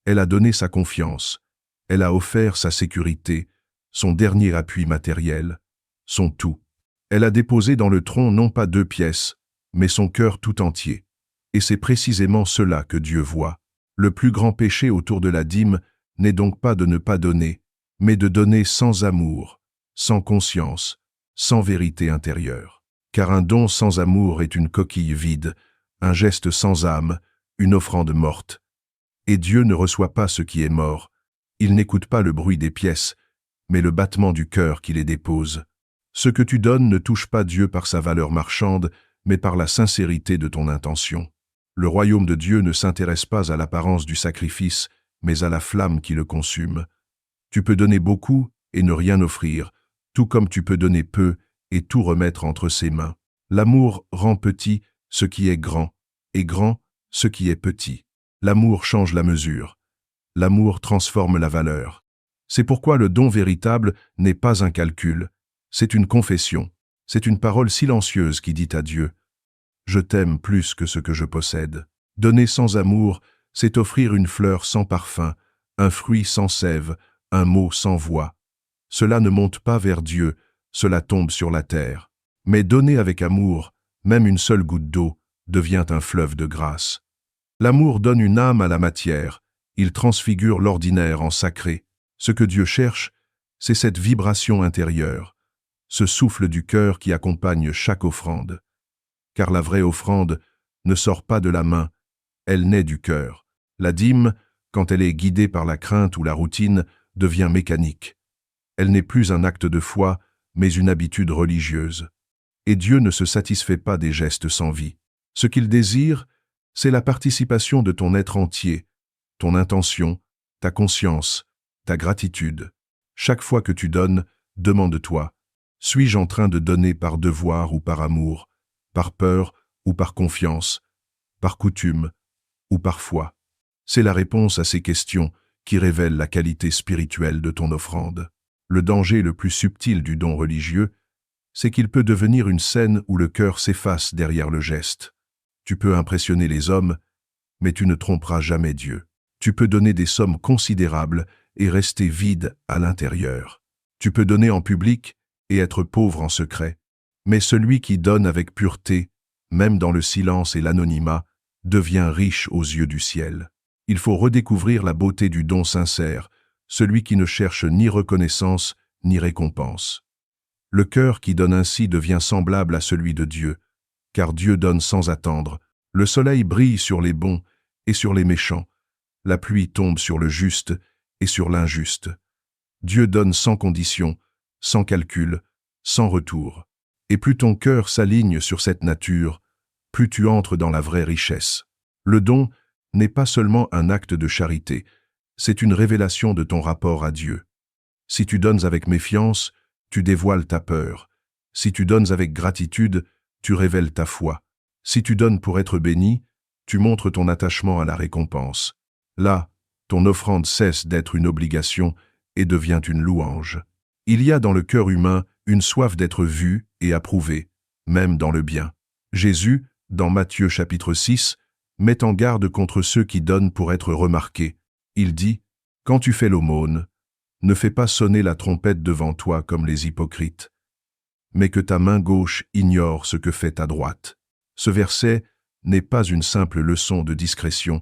elle a donné sa confiance. Elle a offert sa sécurité, son dernier appui matériel, son tout. Elle a déposé dans le tronc non pas 2 pièces, mais son cœur tout entier. Et c'est précisément cela que Dieu voit. Le plus grand péché autour de la dîme n'est donc pas de ne pas donner, mais de donner sans amour, sans conscience, sans vérité intérieure. Car un don sans amour est une coquille vide, un geste sans âme, une offrande morte. Et Dieu ne reçoit pas ce qui est mort. Il n'écoute pas le bruit des pièces, mais le battement du cœur qui les dépose. Ce que tu donnes ne touche pas Dieu par sa valeur marchande, mais par la sincérité de ton intention. Le royaume de Dieu ne s'intéresse pas à l'apparence du sacrifice, mais à la flamme qui le consume. Tu peux donner beaucoup et ne rien offrir, tout comme tu peux donner peu et tout remettre entre ses mains. L'amour rend petit ce qui est grand, et grand ce qui est petit. L'amour change la mesure. L'amour transforme la valeur. C'est pourquoi le don véritable n'est pas un calcul, c'est une confession, c'est une parole silencieuse qui dit à Dieu « Je t'aime plus que ce que je possède ». Donner sans amour, c'est offrir une fleur sans parfum, un fruit sans sève, un mot sans voix. Cela ne monte pas vers Dieu, cela tombe sur la terre. Mais donner avec amour, même une seule goutte d'eau, devient un fleuve de grâce. L'amour donne une âme à la matière, il transfigure l'ordinaire en sacré. Ce que Dieu cherche, c'est cette vibration intérieure, ce souffle du cœur qui accompagne chaque offrande. Car la vraie offrande ne sort pas de la main, elle naît du cœur. La dîme, quand elle est guidée par la crainte ou la routine, devient mécanique. Elle n'est plus un acte de foi, mais une habitude religieuse. Et Dieu ne se satisfait pas des gestes sans vie. Ce qu'il désire, c'est la participation de ton être entier, ton intention, ta conscience, ta gratitude. Chaque fois que tu donnes, demande-toi, suis-je en train de donner par devoir ou par amour, par peur ou par confiance, par coutume ou par foi? C'est la réponse à ces questions qui révèlent la qualité spirituelle de ton offrande. Le danger le plus subtil du don religieux, c'est qu'il peut devenir une scène où le cœur s'efface derrière le geste. Tu peux impressionner les hommes, mais tu ne tromperas jamais Dieu. Tu peux donner des sommes considérables et rester vide à l'intérieur. Tu peux donner en public et être pauvre en secret, mais celui qui donne avec pureté, même dans le silence et l'anonymat, devient riche aux yeux du ciel. Il faut redécouvrir la beauté du don sincère, celui qui ne cherche ni reconnaissance ni récompense. Le cœur qui donne ainsi devient semblable à celui de Dieu, car Dieu donne sans attendre. Le soleil brille sur les bons et sur les méchants. La pluie tombe sur le juste et sur l'injuste. Dieu donne sans condition, sans calcul, sans retour. Et plus ton cœur s'aligne sur cette nature, plus tu entres dans la vraie richesse. Le don n'est pas seulement un acte de charité, c'est une révélation de ton rapport à Dieu. Si tu donnes avec méfiance, tu dévoiles ta peur. Si tu donnes avec gratitude, tu révèles ta foi. Si tu donnes pour être béni, tu montres ton attachement à la récompense. Là, ton offrande cesse d'être une obligation et devient une louange. Il y a dans le cœur humain une soif d'être vu et approuvé, même dans le bien. Jésus, dans Matthieu chapitre 6, met en garde contre ceux qui donnent pour être remarqués. Il dit « Quand tu fais l'aumône, ne fais pas sonner la trompette devant toi comme les hypocrites, mais que ta main gauche ignore ce que fait ta droite. » Ce verset n'est pas une simple leçon de discrétion,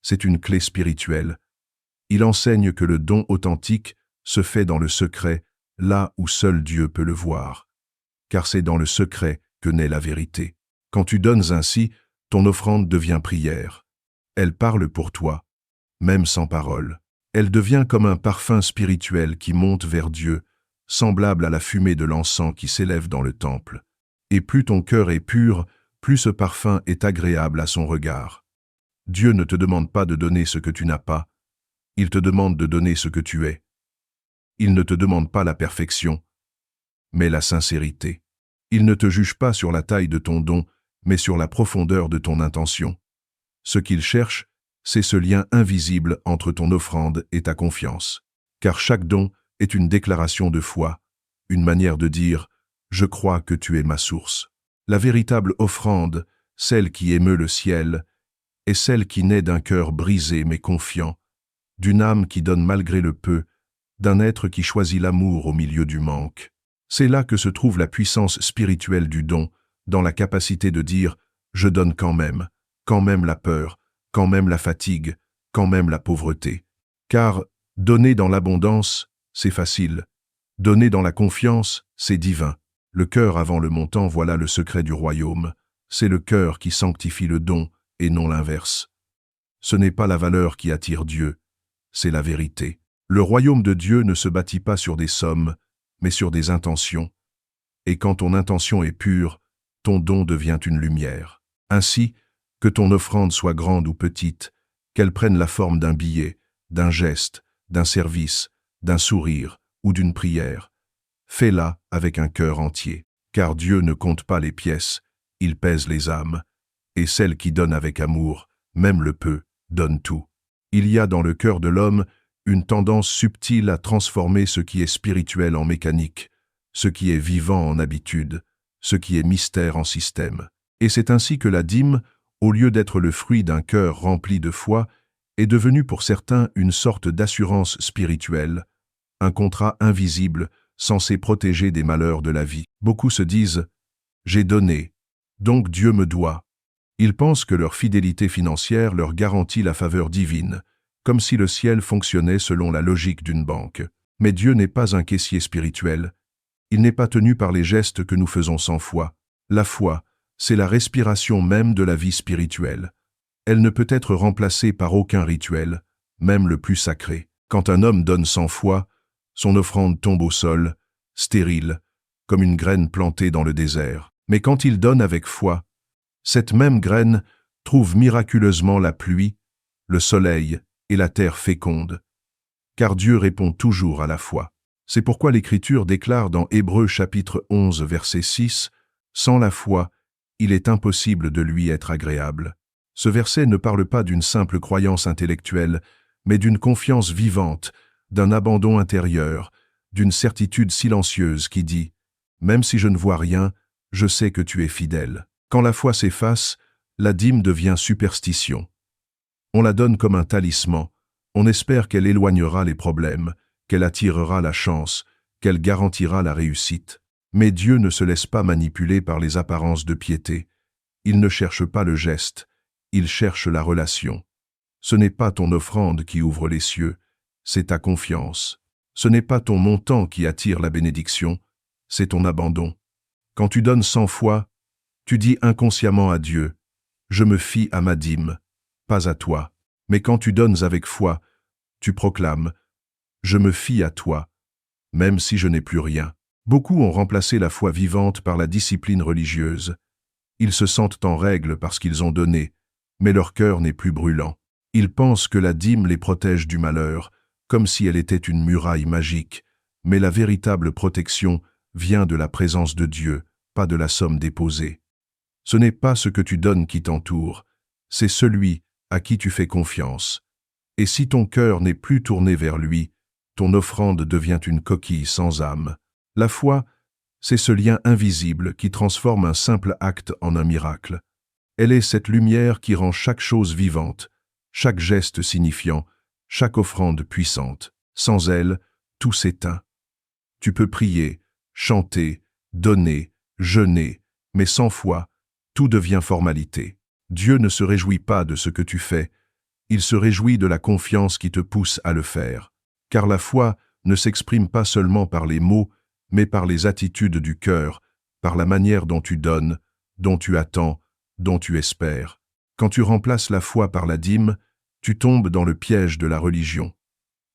c'est une clé spirituelle. Il enseigne que le don authentique se fait dans le secret, là où seul Dieu peut le voir. Car c'est dans le secret que naît la vérité. Quand tu donnes ainsi, ton offrande devient prière. Elle parle pour toi, même sans parole. Elle devient comme un parfum spirituel qui monte vers Dieu, semblable à la fumée de l'encens qui s'élève dans le temple. Et plus ton cœur est pur, plus ce parfum est agréable à son regard. Dieu ne te demande pas de donner ce que tu n'as pas, il te demande de donner ce que tu es. Il ne te demande pas la perfection, mais la sincérité. Il ne te juge pas sur la taille de ton don, mais sur la profondeur de ton intention. Ce qu'il cherche, c'est ce lien invisible entre ton offrande et ta confiance. Car chaque don est une déclaration de foi, une manière de dire « Je crois que tu es ma source ». La véritable offrande, celle qui émeut le ciel, est celle qui naît d'un cœur brisé mais confiant, d'une âme qui donne malgré le peu, d'un être qui choisit l'amour au milieu du manque. C'est là que se trouve la puissance spirituelle du don, dans la capacité de dire « Je donne quand même la peur, quand même la fatigue, quand même la pauvreté. » Car donner dans l'abondance, c'est facile. Donner dans la confiance, c'est divin. Le cœur avant le montant, voilà le secret du royaume. C'est le cœur qui sanctifie le don et non l'inverse. Ce n'est pas la valeur qui attire Dieu, c'est la vérité. Le royaume de Dieu ne se bâtit pas sur des sommes, mais sur des intentions. Et quand ton intention est pure, ton don devient une lumière. Ainsi, que ton offrande soit grande ou petite, qu'elle prenne la forme d'un billet, d'un geste, d'un service, d'un sourire ou d'une prière, fais-la avec un cœur entier, car Dieu ne compte pas les pièces, il pèse les âmes, et celle qui donne avec amour, même le peu, donne tout. Il y a dans le cœur de l'homme une tendance subtile à transformer ce qui est spirituel en mécanique, ce qui est vivant en habitude, ce qui est mystère en système. Et c'est ainsi que la dîme, au lieu d'être le fruit d'un cœur rempli de foi, est devenue pour certains une sorte d'assurance spirituelle, un contrat invisible censé protéger des malheurs de la vie. Beaucoup se disent « J'ai donné, donc Dieu me doit ». Ils pensent que leur fidélité financière leur garantit la faveur divine, comme si le ciel fonctionnait selon la logique d'une banque. Mais Dieu n'est pas un caissier spirituel. Il n'est pas tenu par les gestes que nous faisons sans foi. La foi, c'est la respiration même de la vie spirituelle. Elle ne peut être remplacée par aucun rituel, même le plus sacré. Quand un homme donne sans foi, son offrande tombe au sol, stérile, comme une graine plantée dans le désert. Mais quand il donne avec foi, cette même graine trouve miraculeusement la pluie, le soleil et la terre féconde. Car Dieu répond toujours à la foi. C'est pourquoi l'Écriture déclare dans Hébreux chapitre 11 verset 6 « Sans la foi, il est impossible de lui être agréable ». Ce verset ne parle pas d'une simple croyance intellectuelle, mais d'une confiance vivante, d'un abandon intérieur, d'une certitude silencieuse qui dit « Même si je ne vois rien, je sais que tu es fidèle ». Quand la foi s'efface, la dîme devient superstition. On la donne comme un talisman, on espère qu'elle éloignera les problèmes, qu'elle attirera la chance, qu'elle garantira la réussite. Mais Dieu ne se laisse pas manipuler par les apparences de piété. Il ne cherche pas le geste, il cherche la relation. Ce n'est pas ton offrande qui ouvre les cieux, c'est ta confiance. Ce n'est pas ton montant qui attire la bénédiction, c'est ton abandon. Quand tu donnes sans foi, tu dis inconsciemment à Dieu, « Je me fie à ma dîme, pas à toi ». Mais quand tu donnes avec foi, tu proclames, « Je me fie à toi, même si je n'ai plus rien ». Beaucoup ont remplacé la foi vivante par la discipline religieuse. Ils se sentent en règle parce qu'ils ont donné, mais leur cœur n'est plus brûlant. Ils pensent que la dîme les protège du malheur, comme si elle était une muraille magique, mais la véritable protection vient de la présence de Dieu, pas de la somme déposée. Ce n'est pas ce que tu donnes qui t'entoure, c'est celui à qui tu fais confiance. Et si ton cœur n'est plus tourné vers lui, ton offrande devient une coquille sans âme. La foi, c'est ce lien invisible qui transforme un simple acte en un miracle. Elle est cette lumière qui rend chaque chose vivante, chaque geste signifiant, chaque offrande puissante. Sans elle, tout s'éteint. Tu peux prier, chanter, donner, jeûner, mais sans foi, tout devient formalité. Dieu ne se réjouit pas de ce que tu fais, il se réjouit de la confiance qui te pousse à le faire. Car la foi ne s'exprime pas seulement par les mots, mais par les attitudes du cœur, par la manière dont tu donnes, dont tu attends, dont tu espères. Quand tu remplaces la foi par la dîme, tu tombes dans le piège de la religion.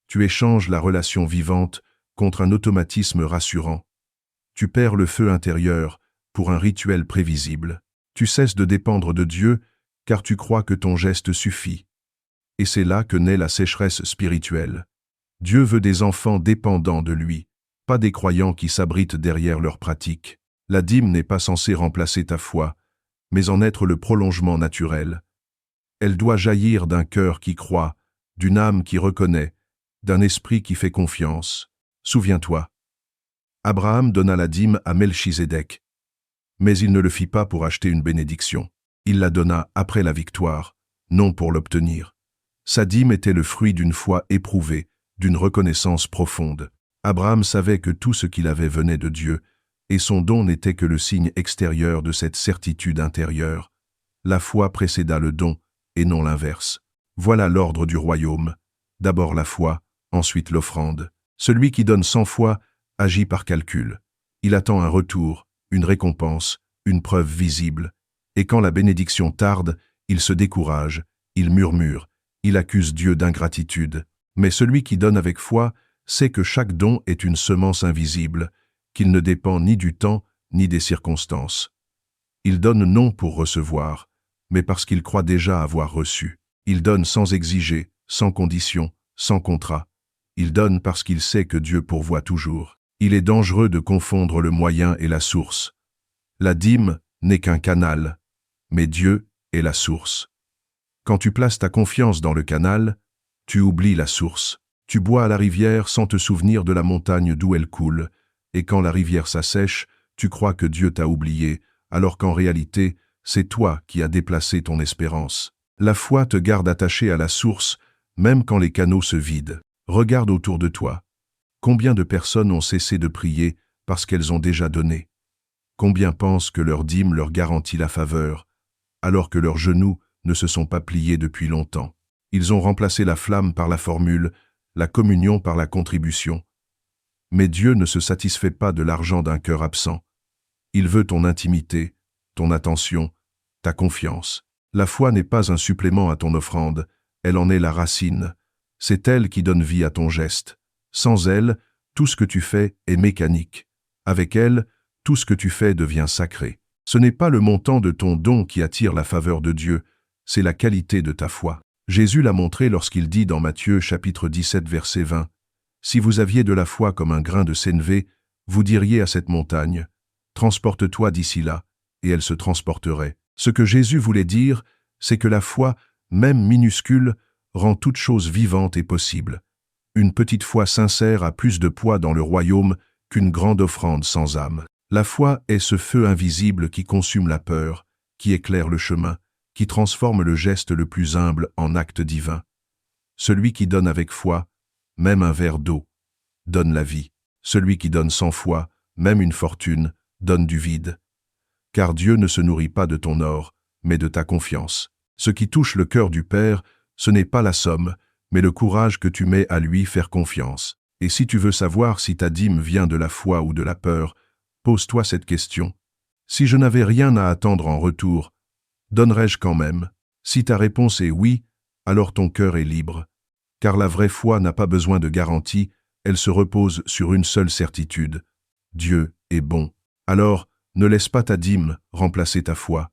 Tu échanges la relation vivante contre un automatisme rassurant. Tu perds le feu intérieur pour un rituel prévisible. Tu cesses de dépendre de Dieu car tu crois que ton geste suffit. Et c'est là que naît la sécheresse spirituelle. Dieu veut des enfants dépendants de lui, pas des croyants qui s'abritent derrière leurs pratiques. La dîme n'est pas censée remplacer ta foi, mais en être le prolongement naturel. Elle doit jaillir d'un cœur qui croit, d'une âme qui reconnaît, d'un esprit qui fait confiance. Souviens-toi. Abraham donna la dîme à Melchizedek, mais il ne le fit pas pour acheter une bénédiction. Il la donna après la victoire, non pour l'obtenir. Sa dîme était le fruit d'une foi éprouvée, d'une reconnaissance profonde. Abraham savait que tout ce qu'il avait venait de Dieu, et son don n'était que le signe extérieur de cette certitude intérieure. La foi précéda le don, et non l'inverse. Voilà l'ordre du royaume. D'abord la foi, ensuite l'offrande. Celui qui donne sans foi agit par calcul. Il attend un retour, une récompense, une preuve visible. Et quand la bénédiction tarde, il se décourage, il murmure, il accuse Dieu d'ingratitude. Mais celui qui donne avec foi sait que chaque don est une semence invisible, qu'il ne dépend ni du temps ni des circonstances. Il donne non pour recevoir, mais parce qu'il croit déjà avoir reçu. Il donne sans exiger, sans condition, sans contrat. Il donne parce qu'il sait que Dieu pourvoit toujours. Il est dangereux de confondre le moyen et la source. La dîme n'est qu'un canal, mais Dieu est la source. Quand tu places ta confiance dans le canal, tu oublies la source. Tu bois à la rivière sans te souvenir de la montagne d'où elle coule, et quand la rivière s'assèche, tu crois que Dieu t'a oublié, alors qu'en réalité, c'est toi qui as déplacé ton espérance. La foi te garde attaché à la source, même quand les canaux se vident. Regarde autour de toi. Combien de personnes ont cessé de prier parce qu'elles ont déjà donné? Combien pensent que leur dîme leur garantit la faveur, alors que leurs genoux ne se sont pas pliés depuis longtemps? Ils ont remplacé la flamme par la formule, la communion par la contribution. Mais Dieu ne se satisfait pas de l'argent d'un cœur absent. Il veut ton intimité, ton attention, ta confiance. La foi n'est pas un supplément à ton offrande, elle en est la racine. C'est elle qui donne vie à ton geste. Sans elle, tout ce que tu fais est mécanique. Avec elle, tout ce que tu fais devient sacré. Ce n'est pas le montant de ton don qui attire la faveur de Dieu, c'est la qualité de ta foi. Jésus l'a montré lorsqu'il dit dans Matthieu chapitre 17 verset 20, « Si vous aviez de la foi comme un grain de sénévé, vous diriez à cette montagne, « Transporte-toi d'ici là », et elle se transporterait. » Ce que Jésus voulait dire, c'est que la foi, même minuscule, rend toute chose vivante et possible. Une petite foi sincère a plus de poids dans le royaume qu'une grande offrande sans âme. La foi est ce feu invisible qui consume la peur, qui éclaire le chemin, qui transforme le geste le plus humble en acte divin. Celui qui donne avec foi, même un verre d'eau, donne la vie. Celui qui donne sans foi, même une fortune, donne du vide. Car Dieu ne se nourrit pas de ton or, mais de ta confiance. Ce qui touche le cœur du Père, ce n'est pas la somme, mais le courage que tu mets à lui faire confiance. Et si tu veux savoir si ta dîme vient de la foi ou de la peur, pose-toi cette question. Si je n'avais rien à attendre en retour, donnerais-je quand même? Si ta réponse est oui, alors ton cœur est libre. Car la vraie foi n'a pas besoin de garantie, elle se repose sur une seule certitude. Dieu est bon. Alors, ne laisse pas ta dîme remplacer ta foi.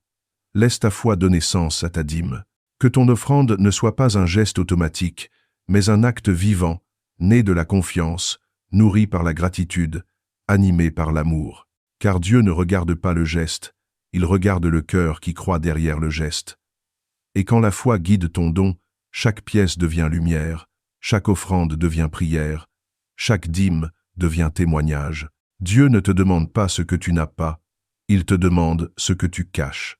Laisse ta foi donner sens à ta dîme. Que ton offrande ne soit pas un geste automatique, mais un acte vivant, né de la confiance, nourrie par la gratitude, animée par l'amour. Car Dieu ne regarde pas le geste, il regarde le cœur qui croit derrière le geste. Et quand la foi guide ton don, chaque pièce devient lumière, chaque offrande devient prière, chaque dîme devient témoignage. Dieu ne te demande pas ce que tu n'as pas, il te demande ce que tu caches,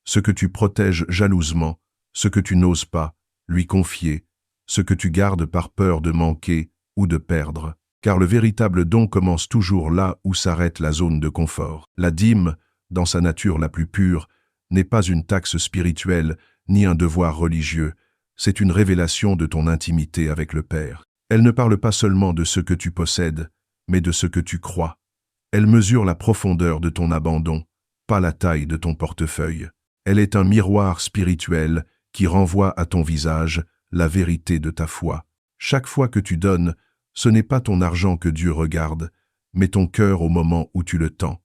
ce que tu protèges jalousement, ce que tu n'oses pas lui confier, ce que tu gardes par peur de manquer ou de perdre. Car le véritable don commence toujours là où s'arrête la zone de confort. La dîme, dans sa nature la plus pure, n'est pas une taxe spirituelle ni un devoir religieux, c'est une révélation de ton intimité avec le Père. Elle ne parle pas seulement de ce que tu possèdes, mais de ce que tu crois. Elle mesure la profondeur de ton abandon, pas la taille de ton portefeuille. Elle est un miroir spirituel qui renvoie à ton visage la vérité de ta foi. Chaque fois que tu donnes, ce n'est pas ton argent que Dieu regarde, mais ton cœur au moment où tu le tends.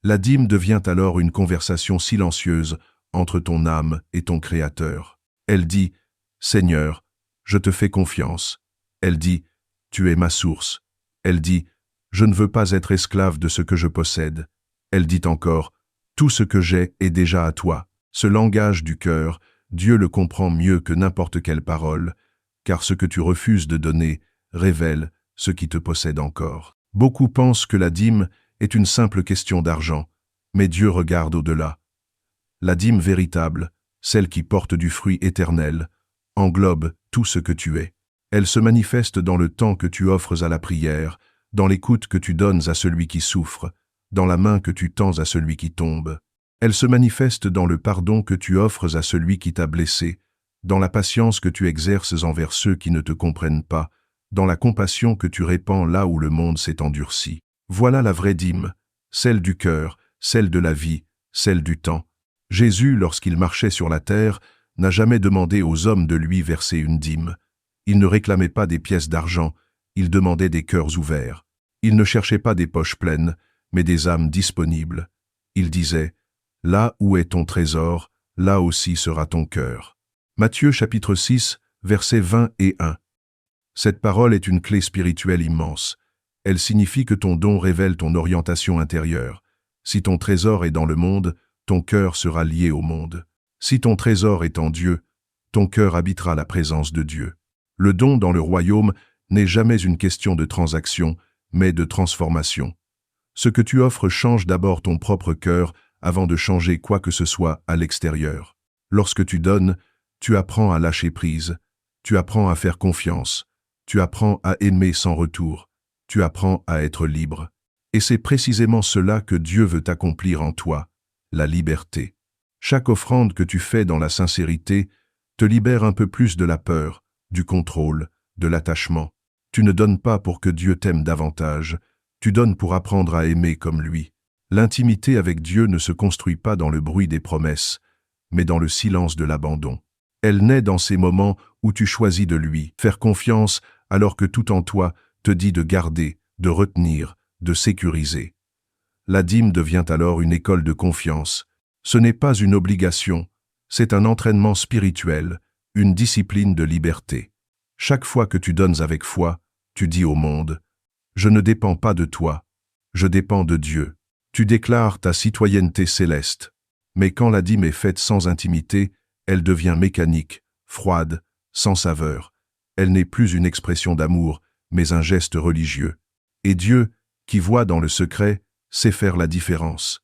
La dîme devient alors une conversation silencieuse entre ton âme et ton Créateur. Elle dit « Seigneur, je te fais confiance ». Elle dit « Tu es ma source ». Elle dit « Je ne veux pas être esclave de ce que je possède ». Elle dit encore « Tout ce que j'ai est déjà à toi ». Ce langage du cœur, Dieu le comprend mieux que n'importe quelle parole, car ce que tu refuses de donner révèle ce qui te possède encore. Beaucoup pensent que la dîme est une simple question d'argent, mais Dieu regarde au-delà. La dîme véritable, celle qui porte du fruit éternel, englobe tout ce que tu es. Elle se manifeste dans le temps que tu offres à la prière, dans l'écoute que tu donnes à celui qui souffre, dans la main que tu tends à celui qui tombe. Elle se manifeste dans le pardon que tu offres à celui qui t'a blessé, dans la patience que tu exerces envers ceux qui ne te comprennent pas, dans la compassion que tu répands là où le monde s'est endurci. Voilà la vraie dîme, celle du cœur, celle de la vie, celle du temps. Jésus, lorsqu'il marchait sur la terre, n'a jamais demandé aux hommes de lui verser une dîme. Il ne réclamait pas des pièces d'argent, il demandait des cœurs ouverts. Il ne cherchait pas des poches pleines, mais des âmes disponibles. Il disait « Là où est ton trésor, là aussi sera ton cœur ». Matthieu chapitre 6, versets 20 et 1. Cette parole est une clé spirituelle immense. Elle signifie que ton don révèle ton orientation intérieure. Si ton trésor est dans le monde, ton cœur sera lié au monde. Si ton trésor est en Dieu, ton cœur habitera la présence de Dieu. Le don dans le royaume n'est jamais une question de transaction, mais de transformation. Ce que tu offres change d'abord ton propre cœur avant de changer quoi que ce soit à l'extérieur. Lorsque tu donnes, tu apprends à lâcher prise, tu apprends à faire confiance, tu apprends à aimer sans retour, tu apprends à être libre. Et c'est précisément cela que Dieu veut accomplir en toi, la liberté. Chaque offrande que tu fais dans la sincérité te libère un peu plus de la peur, du contrôle, de l'attachement. Tu ne donnes pas pour que Dieu t'aime davantage, tu donnes pour apprendre à aimer comme lui. L'intimité avec Dieu ne se construit pas dans le bruit des promesses, mais dans le silence de l'abandon. Elle naît dans ces moments où tu choisis de lui faire confiance alors que tout en toi te dit de garder, de retenir, de sécuriser. La dîme devient alors une école de confiance. Ce n'est pas une obligation, c'est un entraînement spirituel, une discipline de liberté. Chaque fois que tu donnes avec foi, tu dis au monde « Je ne dépends pas de toi, je dépends de Dieu ». Tu déclares ta citoyenneté céleste. Mais quand la dîme est faite sans intimité, elle devient mécanique, froide, sans saveur. Elle n'est plus une expression d'amour, mais un geste religieux. Et Dieu, qui voit dans le secret, sait faire la différence.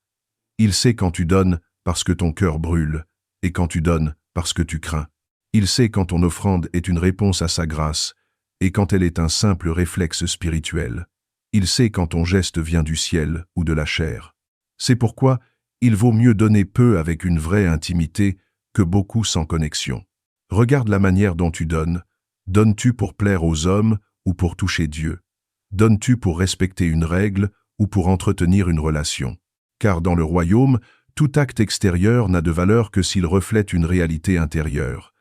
Il sait quand tu donnes parce que ton cœur brûle, et quand tu donnes parce que tu crains. Il sait quand ton offrande est une réponse à sa grâce, et quand elle est un simple réflexe spirituel. Il sait quand ton geste vient du ciel ou de la chair. C'est pourquoi il vaut mieux donner peu avec une vraie intimité que beaucoup sans connexion. Regarde la manière dont tu donnes. Donnes-tu pour plaire aux hommes ou pour toucher Dieu? Donnes-tu pour respecter une règle ou pour entretenir une relation? Car dans le royaume, tout acte extérieur n'a de valeur que s'il reflète une réalité intérieure.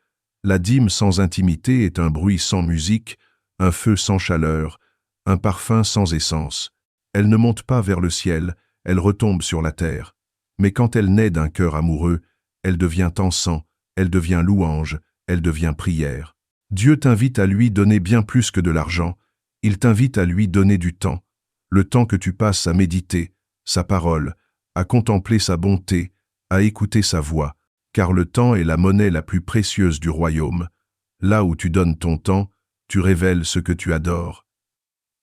La dîme sans intimité est un bruit sans musique, un feu sans chaleur, un parfum sans essence. Elle ne monte pas vers le ciel, elle retombe sur la terre. Mais quand elle naît d'un cœur amoureux, elle devient encens, elle devient louange, elle devient prière. Dieu t'invite à lui donner bien plus que de l'argent. Il t'invite à lui donner du temps, le temps que tu passes à méditer sa parole, à contempler sa bonté, à écouter sa voix, car le temps est la monnaie la plus précieuse du royaume. Là où tu donnes ton temps, tu révèles ce que tu adores.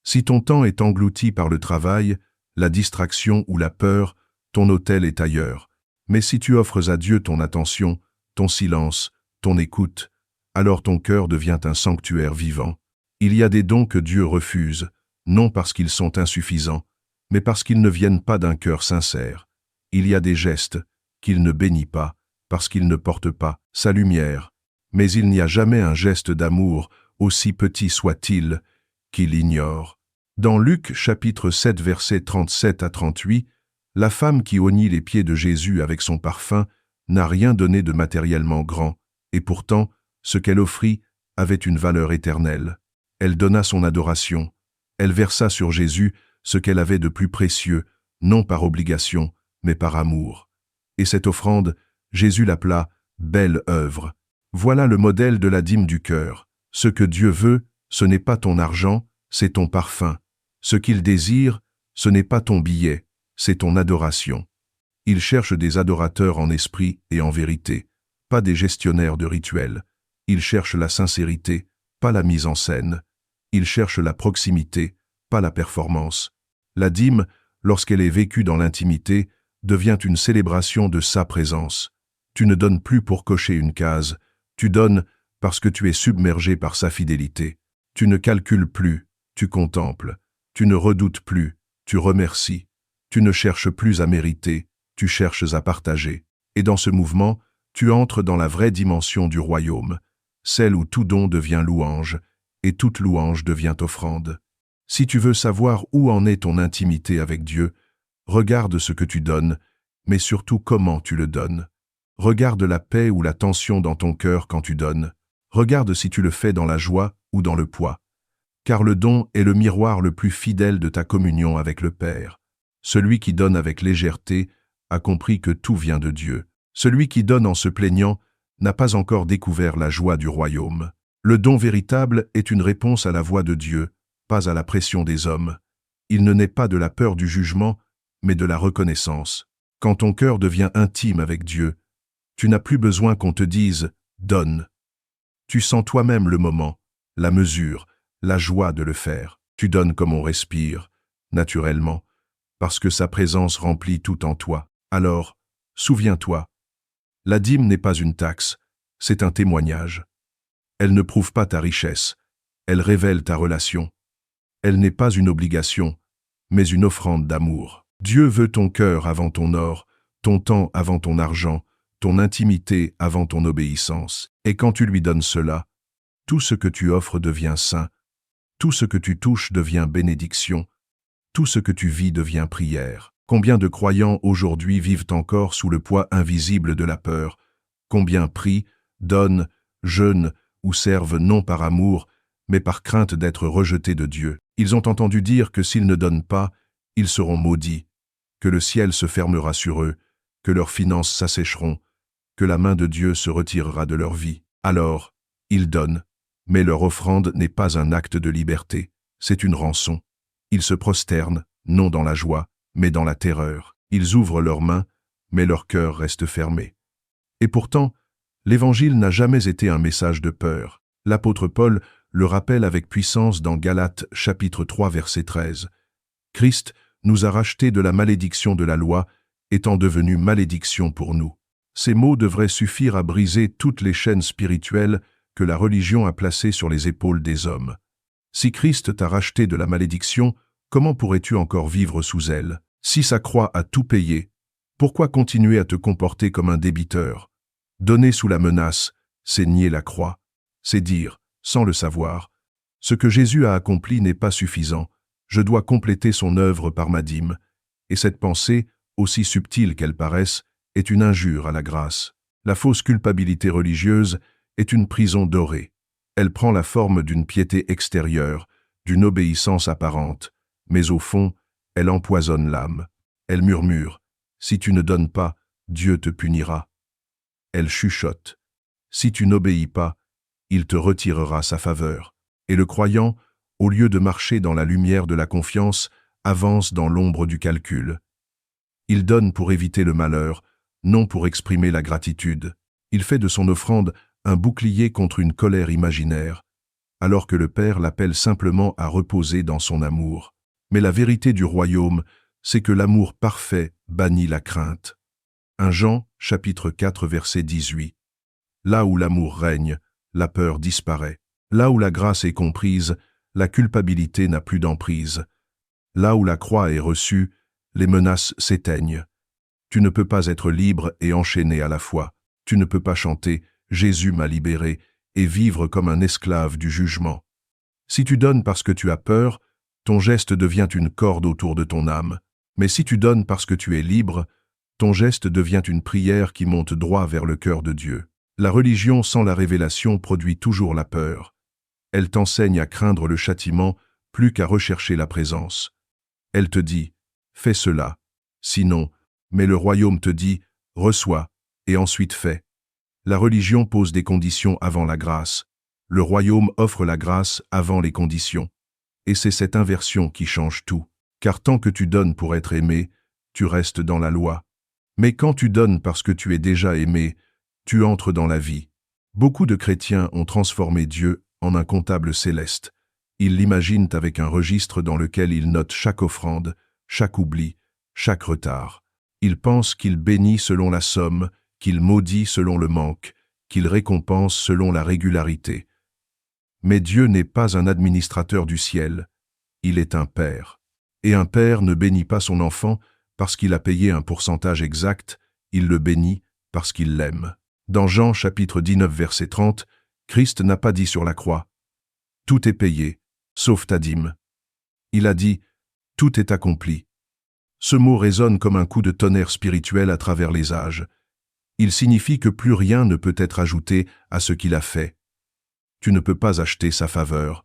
Si ton temps est englouti par le travail, la distraction ou la peur, ton autel est ailleurs. Mais si tu offres à Dieu ton attention, ton silence, ton écoute, alors ton cœur devient un sanctuaire vivant. Il y a des dons que Dieu refuse, non parce qu'ils sont insuffisants, mais parce qu'ils ne viennent pas d'un cœur sincère. Il y a des gestes qu'il ne bénit pas, parce qu'ils ne portent pas sa lumière. Mais il n'y a jamais un geste d'amour, aussi petit soit-il, qu'il ignore. Dans Luc chapitre 7 versets 37 à 38, la femme qui honnit les pieds de Jésus avec son parfum n'a rien donné de matériellement grand, et pourtant, ce qu'elle offrit avait une valeur éternelle. Elle donna son adoration. Elle versa sur Jésus ce qu'elle avait de plus précieux, non par obligation, mais par amour. Et cette offrande, Jésus l'appela « belle œuvre ». Voilà le modèle de la dîme du cœur. Ce que Dieu veut, ce n'est pas ton argent, c'est ton parfum. Ce qu'il désire, ce n'est pas ton billet, c'est ton adoration. Il cherche des adorateurs en esprit et en vérité, pas des gestionnaires de rituels. Il cherche la sincérité, pas la mise en scène. Il cherche la proximité, pas la performance. La dîme, lorsqu'elle est vécue dans l'intimité, devient une célébration de sa présence. Tu ne donnes plus pour cocher une case, tu donnes parce que tu es submergé par sa fidélité. Tu ne calcules plus, tu contemples. Tu ne redoutes plus, tu remercies. Tu ne cherches plus à mériter, tu cherches à partager. Et dans ce mouvement, tu entres dans la vraie dimension du royaume, celle où tout don devient louange, et toute louange devient offrande. Si tu veux savoir où en est ton intimité avec Dieu, regarde ce que tu donnes, mais surtout comment tu le donnes. Regarde la paix ou la tension dans ton cœur quand tu donnes. Regarde si tu le fais dans la joie ou dans le poids. Car le don est le miroir le plus fidèle de ta communion avec le Père. Celui qui donne avec légèreté a compris que tout vient de Dieu. Celui qui donne en se plaignant n'a pas encore découvert la joie du royaume. Le don véritable est une réponse à la voix de Dieu, pas à la pression des hommes. Il ne naît pas de la peur du jugement, mais de la reconnaissance. Quand ton cœur devient intime avec Dieu, tu n'as plus besoin qu'on te dise « donne ». Tu sens toi-même le moment, la mesure, la joie de le faire. Tu donnes comme on respire, naturellement, parce que sa présence remplit tout en toi. Alors, souviens-toi, la dîme n'est pas une taxe, c'est un témoignage. Elle ne prouve pas ta richesse, elle révèle ta relation. Elle n'est pas une obligation, mais une offrande d'amour. Dieu veut ton cœur avant ton or, ton temps avant ton argent, ton intimité avant ton obéissance. Et quand tu lui donnes cela, tout ce que tu offres devient saint, tout ce que tu touches devient bénédiction, tout ce que tu vis devient prière. Combien de croyants aujourd'hui vivent encore sous le poids invisible de la peur? Combien prient, donnent, jeûnent ou servent non par amour, mais par crainte d'être rejetés de Dieu? Ils ont entendu dire que s'ils ne donnent pas, ils seront maudits, que le ciel se fermera sur eux, que leurs finances s'assécheront, que la main de Dieu se retirera de leur vie. Alors, ils donnent, mais leur offrande n'est pas un acte de liberté, c'est une rançon. Ils se prosternent, non dans la joie, mais dans la terreur. Ils ouvrent leurs mains, mais leur cœur reste fermé. Et pourtant, l'Évangile n'a jamais été un message de peur. L'apôtre Paul le rappelle avec puissance dans Galates chapitre 3 verset 13. Christ nous a rachetés de la malédiction de la loi, étant devenu malédiction pour nous. Ces mots devraient suffire à briser toutes les chaînes spirituelles que la religion a placées sur les épaules des hommes. Si Christ t'a racheté de la malédiction, comment pourrais-tu encore vivre sous elle? Si sa croix a tout payé, pourquoi continuer à te comporter comme un débiteur? Donner sous la menace, c'est nier la croix. C'est dire, sans le savoir, ce que Jésus a accompli n'est pas suffisant, je dois compléter son œuvre par ma dîme. Et cette pensée, aussi subtile qu'elle paraisse, est une injure à la grâce. La fausse culpabilité religieuse est une prison dorée. Elle prend la forme d'une piété extérieure, d'une obéissance apparente, mais au fond, elle empoisonne l'âme. Elle murmure, « Si tu ne donnes pas, Dieu te punira. » Elle chuchote, « Si tu n'obéis pas, il te retirera sa faveur. » Et le croyant, au lieu de marcher dans la lumière de la confiance, avance dans l'ombre du calcul. Il donne pour éviter le malheur, non pour exprimer la gratitude. Il fait de son offrande un bouclier contre une colère imaginaire, alors que le Père l'appelle simplement à reposer dans son amour. Mais la vérité du royaume, c'est que l'amour parfait bannit la crainte. 1 Jean, chapitre 4, verset 18. Là où l'amour règne, la peur disparaît. Là où la grâce est comprise, la culpabilité n'a plus d'emprise. Là où la croix est reçue, les menaces s'éteignent. Tu ne peux pas être libre et enchaîné à la fois. Tu ne peux pas chanter « Jésus m'a libéré » et vivre comme un esclave du jugement. Si tu donnes parce que tu as peur, ton geste devient une corde autour de ton âme. Mais si tu donnes parce que tu es libre, ton geste devient une prière qui monte droit vers le cœur de Dieu. La religion sans la révélation produit toujours la peur. Elle t'enseigne à craindre le châtiment plus qu'à rechercher la présence. Elle te dit « Fais cela », sinon, mais le royaume te dit « Reçois » et ensuite fais. La religion pose des conditions avant la grâce. Le royaume offre la grâce avant les conditions. Et c'est cette inversion qui change tout. Car tant que tu donnes pour être aimé, tu restes dans la loi. Mais quand tu donnes parce que tu es déjà aimé, tu entres dans la vie. Beaucoup de chrétiens ont transformé Dieu en un comptable céleste. Ils l'imaginent avec un registre dans lequel ils notent chaque offrande, chaque oubli, chaque retard. Ils pensent qu'il bénit selon la somme, qu'il maudit selon le manque, qu'il récompense selon la régularité. Mais Dieu n'est pas un administrateur du ciel, il est un père. Et un père ne bénit pas son enfant parce qu'il a payé un pourcentage exact, il le bénit parce qu'il l'aime. Dans Jean chapitre 19 verset 30, Christ n'a pas dit sur la croix « Tout est payé, sauf ta dîme ». Il a dit « Tout est accompli ». Ce mot résonne comme un coup de tonnerre spirituel à travers les âges. Il signifie que plus rien ne peut être ajouté à ce qu'il a fait. Tu ne peux pas acheter sa faveur,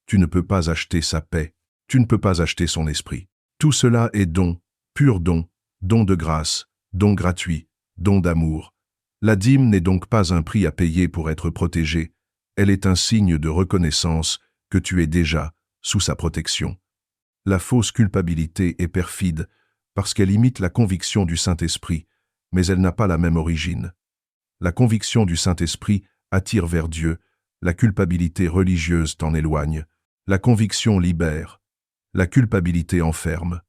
tu ne peux pas acheter sa paix, tu ne peux pas acheter son esprit. Tout cela est don, pur don, don de grâce, don gratuit, don d'amour. La dîme n'est donc pas un prix à payer pour être protégé, elle est un signe de reconnaissance que tu es déjà sous sa protection. La fausse culpabilité est perfide parce qu'elle imite la conviction du Saint-Esprit, mais elle n'a pas la même origine. La conviction du Saint-Esprit attire vers Dieu, la culpabilité religieuse t'en éloigne. La conviction libère, la culpabilité enferme.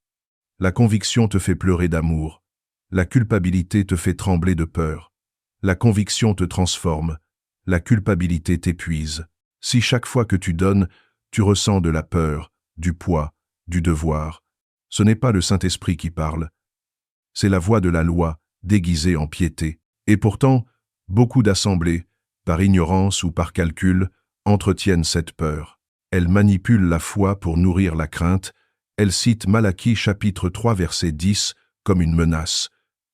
La conviction te fait pleurer d'amour, la culpabilité te fait trembler de peur. La conviction te transforme, la culpabilité t'épuise. Si chaque fois que tu donnes, tu ressens de la peur, du poids, du devoir, ce n'est pas le Saint-Esprit qui parle, c'est la voix de la loi déguisée en piété. Et pourtant, beaucoup d'assemblées, par ignorance ou par calcul, entretiennent cette peur. Elles manipulent la foi pour nourrir la crainte, elles citent Malachie chapitre 3 verset 10 comme une menace,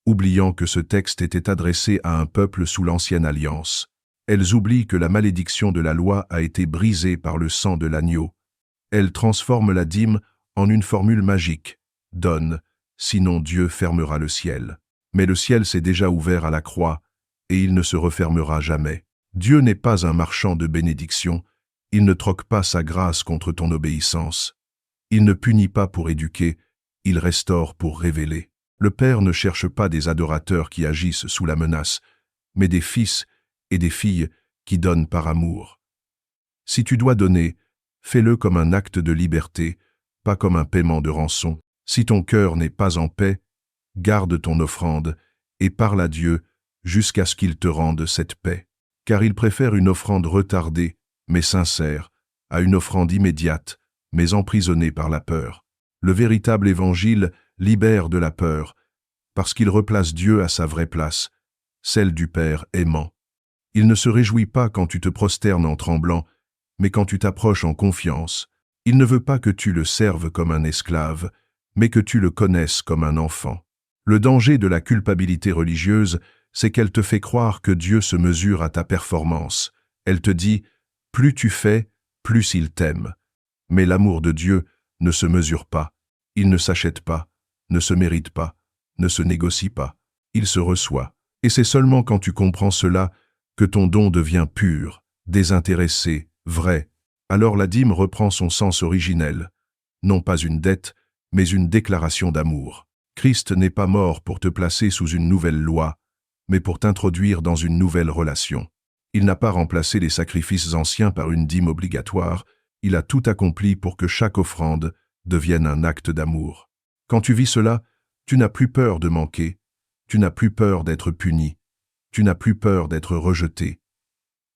oubliant que ce texte était adressé à un peuple sous l'ancienne alliance. Elles oublient que la malédiction de la loi a été brisée par le sang de l'agneau. Elles transforment la dîme en une formule magique. Donne, sinon Dieu fermera le ciel. Mais le ciel s'est déjà ouvert à la croix, et il ne se refermera jamais. Dieu n'est pas un marchand de bénédictions, il ne troque pas sa grâce contre ton obéissance. Il ne punit pas pour éduquer, il restaure pour révéler. Le Père ne cherche pas des adorateurs qui agissent sous la menace, mais des fils et des filles qui donnent par amour. Si tu dois donner, fais-le comme un acte de liberté, pas comme un paiement de rançon. Si ton cœur n'est pas en paix, garde ton offrande et parle à Dieu jusqu'à ce qu'il te rende cette paix. Car il préfère une offrande retardée, mais sincère, à une offrande immédiate, mais emprisonnée par la peur. Le véritable évangile libère de la peur, parce qu'il replace Dieu à sa vraie place, celle du Père aimant. Il ne se réjouit pas quand tu te prosternes en tremblant, mais quand tu t'approches en confiance. Il ne veut pas que tu le serves comme un esclave, mais que tu le connaisses comme un enfant. Le danger de la culpabilité religieuse, c'est qu'elle te fait croire que Dieu se mesure à ta performance. Elle te dit « plus tu fais, plus il t'aime ». Mais l'amour de Dieu ne se mesure pas, il ne s'achète pas, ne se mérite pas, ne se négocie pas, il se reçoit. Et c'est seulement quand tu comprends cela que ton don devient pur, désintéressé, vrai, Alors la dîme reprend son sens originel, non pas une dette, mais une déclaration d'amour. Christ n'est pas mort pour te placer sous une nouvelle loi, mais pour t'introduire dans une nouvelle relation. Il n'a pas remplacé les sacrifices anciens par une dîme obligatoire, il a tout accompli pour que chaque offrande devienne un acte d'amour. Quand tu vis cela, tu n'as plus peur de manquer, tu n'as plus peur d'être puni, tu n'as plus peur d'être rejeté.